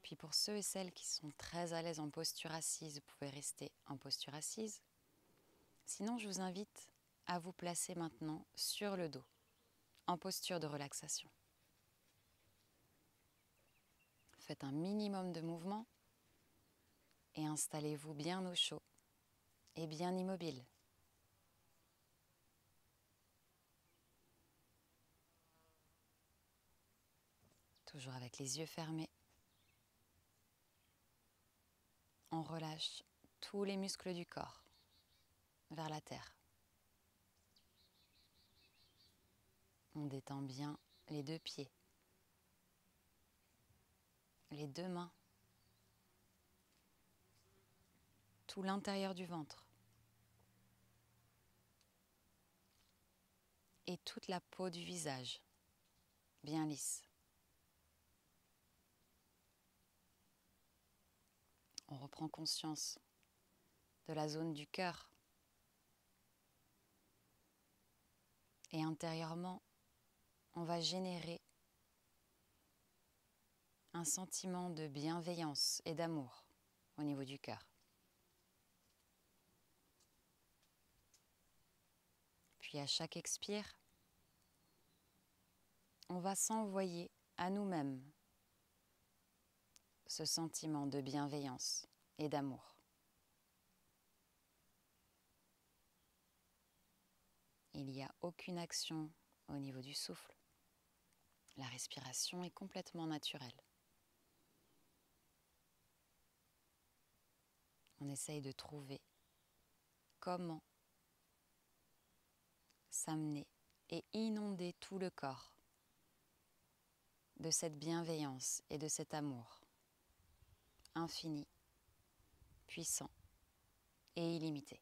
Puis pour ceux et celles qui sont très à l'aise en posture assise, vous pouvez rester en posture assise. Sinon, je vous invite à vous placer maintenant sur le dos, en posture de relaxation. Faites un minimum de mouvement et installez-vous bien au chaud et bien immobile. Toujours avec les yeux fermés. On relâche tous les muscles du corps vers la terre. On détend bien les 2 pieds, les 2 mains, tout l'intérieur du ventre et toute la peau du visage, bien lisse. On reprend conscience de la zone du cœur et intérieurement, on va générer un sentiment de bienveillance et d'amour au niveau du cœur. Puis à chaque expire, on va s'envoyer à nous-mêmes ce sentiment de bienveillance et d'amour. Il n'y a aucune action au niveau du souffle. La respiration est complètement naturelle. On essaye de trouver comment s'amener et inonder tout le corps de cette bienveillance et de cet amour infini, puissant et illimité.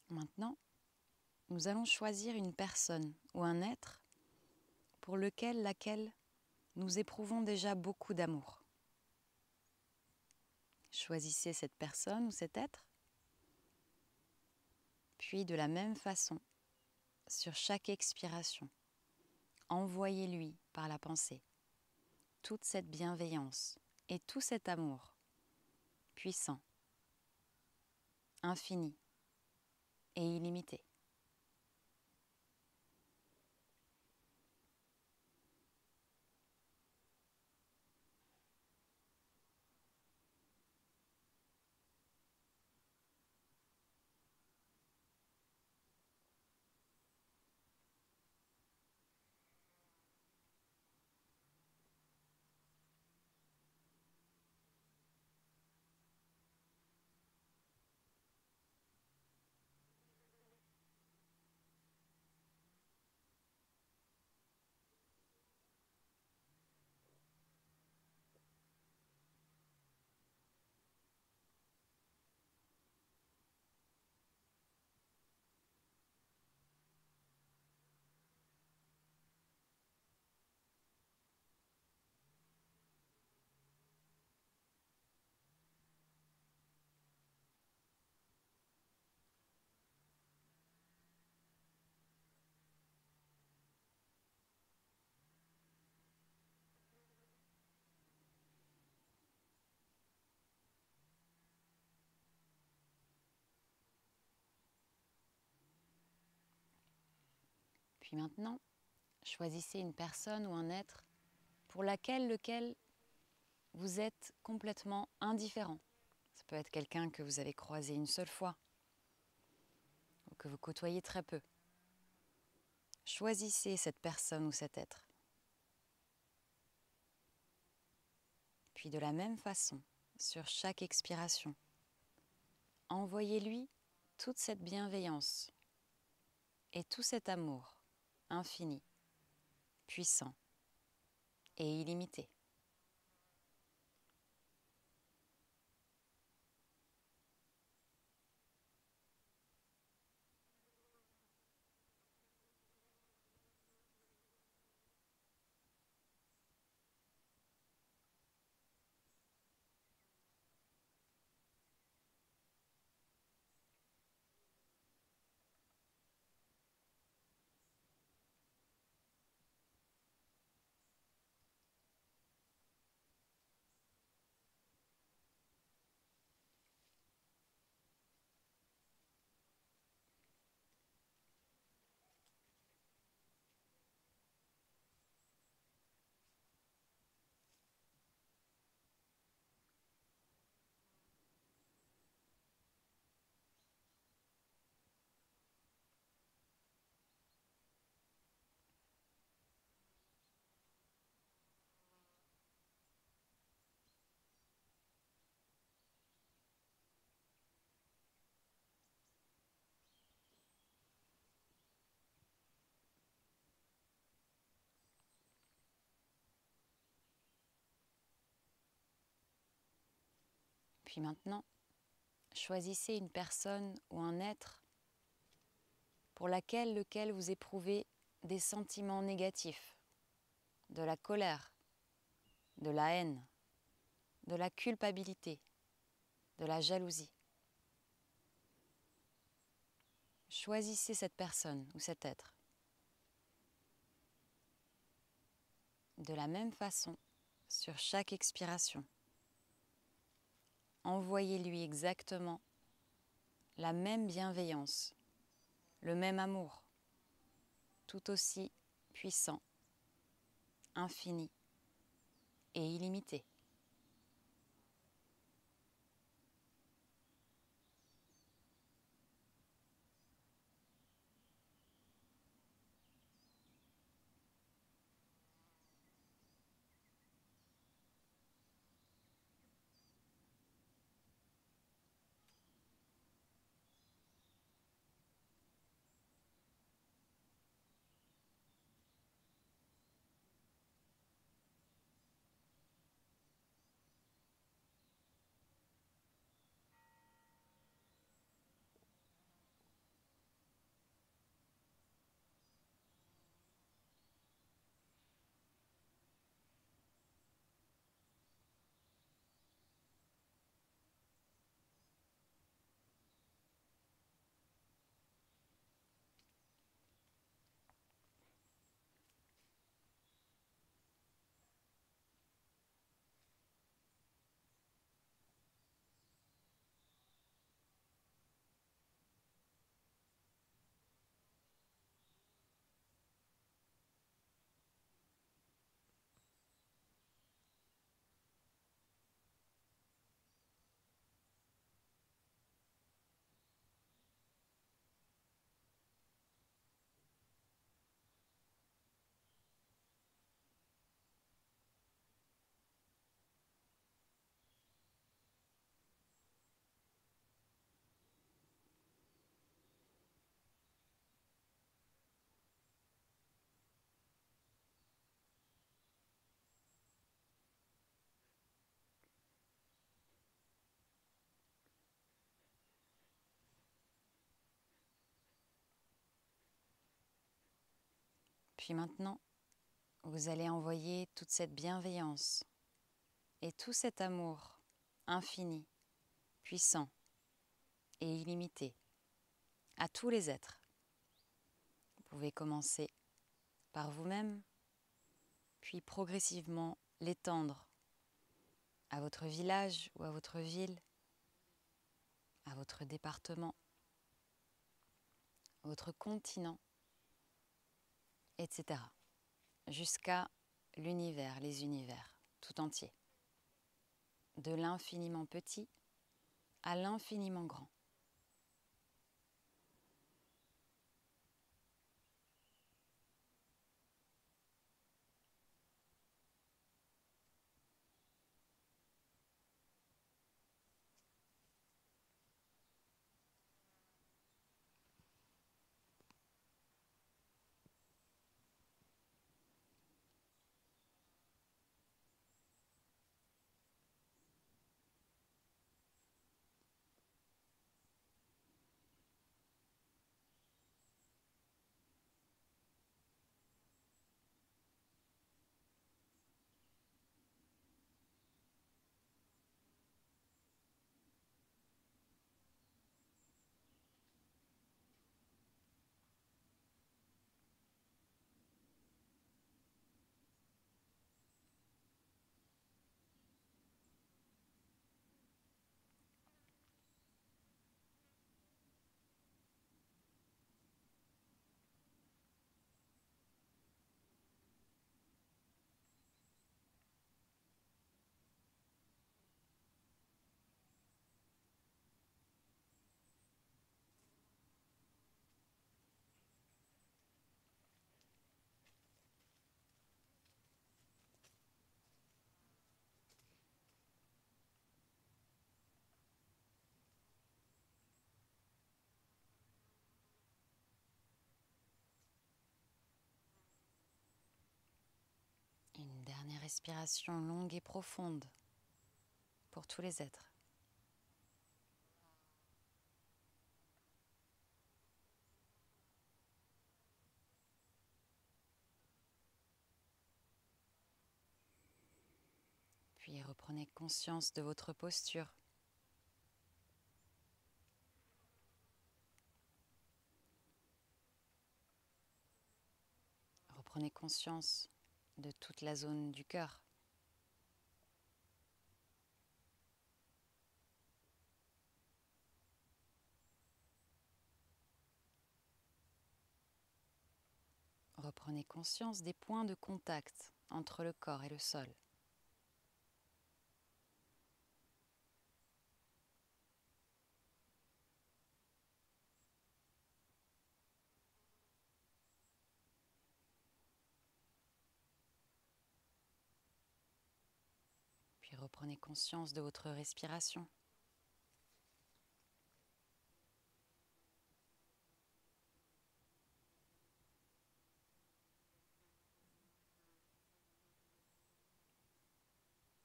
Maintenant, nous allons choisir une personne ou un être pour laquelle nous éprouvons déjà beaucoup d'amour. Choisissez cette personne ou cet être, puis de la même façon, sur chaque expiration, envoyez-lui par la pensée toute cette bienveillance et tout cet amour puissant, infini et illimité. Puis maintenant, choisissez une personne ou un être pour lequel vous êtes complètement indifférent. Ça peut être quelqu'un que vous avez croisé une seule fois ou que vous côtoyez très peu. Choisissez cette personne ou cet être. Puis de la même façon, sur chaque expiration, envoyez-lui toute cette bienveillance et tout cet amour infini, puissant et illimité. Puis maintenant, choisissez une personne ou un être pour lequel vous éprouvez des sentiments négatifs, de la colère, de la haine, de la culpabilité, de la jalousie. Choisissez cette personne ou cet être. De la même façon, sur chaque expiration, envoyez-lui exactement la même bienveillance, le même amour, tout aussi puissant, infini et illimité. Puis maintenant, vous allez envoyer toute cette bienveillance et tout cet amour infini, puissant et illimité à tous les êtres. Vous pouvez commencer par vous-même, puis progressivement l'étendre à votre village ou à votre ville, à votre département, votre continent, etc. Jusqu'à l'univers, les univers, tout entier. De l'infiniment petit à l'infiniment grand. Une dernière respiration longue et profonde pour tous les êtres. Reprenez conscience de votre posture. Reprenez conscience de toute la zone du cœur. Reprenez conscience des points de contact entre le corps et le sol. Puis reprenez conscience de votre respiration.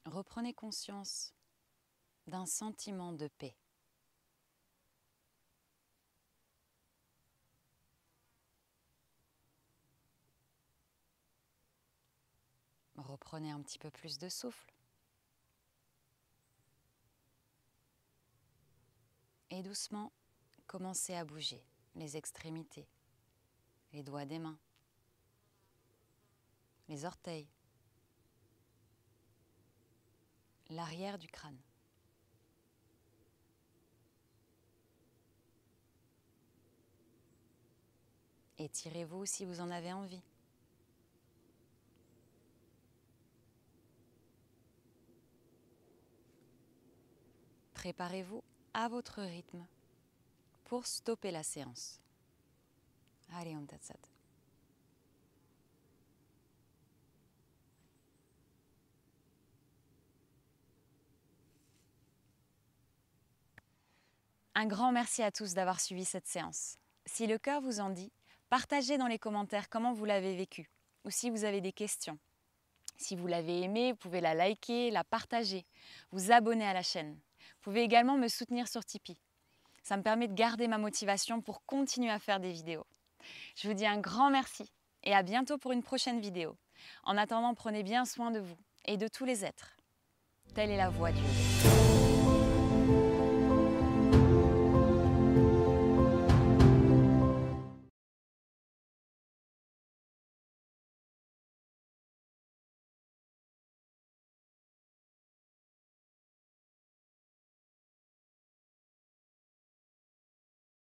Reprenez conscience d'un sentiment de paix. Reprenez un petit peu plus de souffle. Et doucement, commencez à bouger les extrémités, les doigts des mains, les orteils, l'arrière du crâne. Étirez-vous si vous en avez envie. Préparez-vous à votre rythme pour stopper la séance. Allez, Om Tat Sat. Un grand merci à tous d'avoir suivi cette séance. Si le cœur vous en dit, partagez dans les commentaires comment vous l'avez vécu ou si vous avez des questions. Si vous l'avez aimé, vous pouvez la liker, la partager, vous abonner à la chaîne. Vous pouvez également me soutenir sur Tipeee. Ça me permet de garder ma motivation pour continuer à faire des vidéos. Je vous dis un grand merci et à bientôt pour une prochaine vidéo. En attendant, prenez bien soin de vous et de tous les êtres. Telle est la voie du yoga.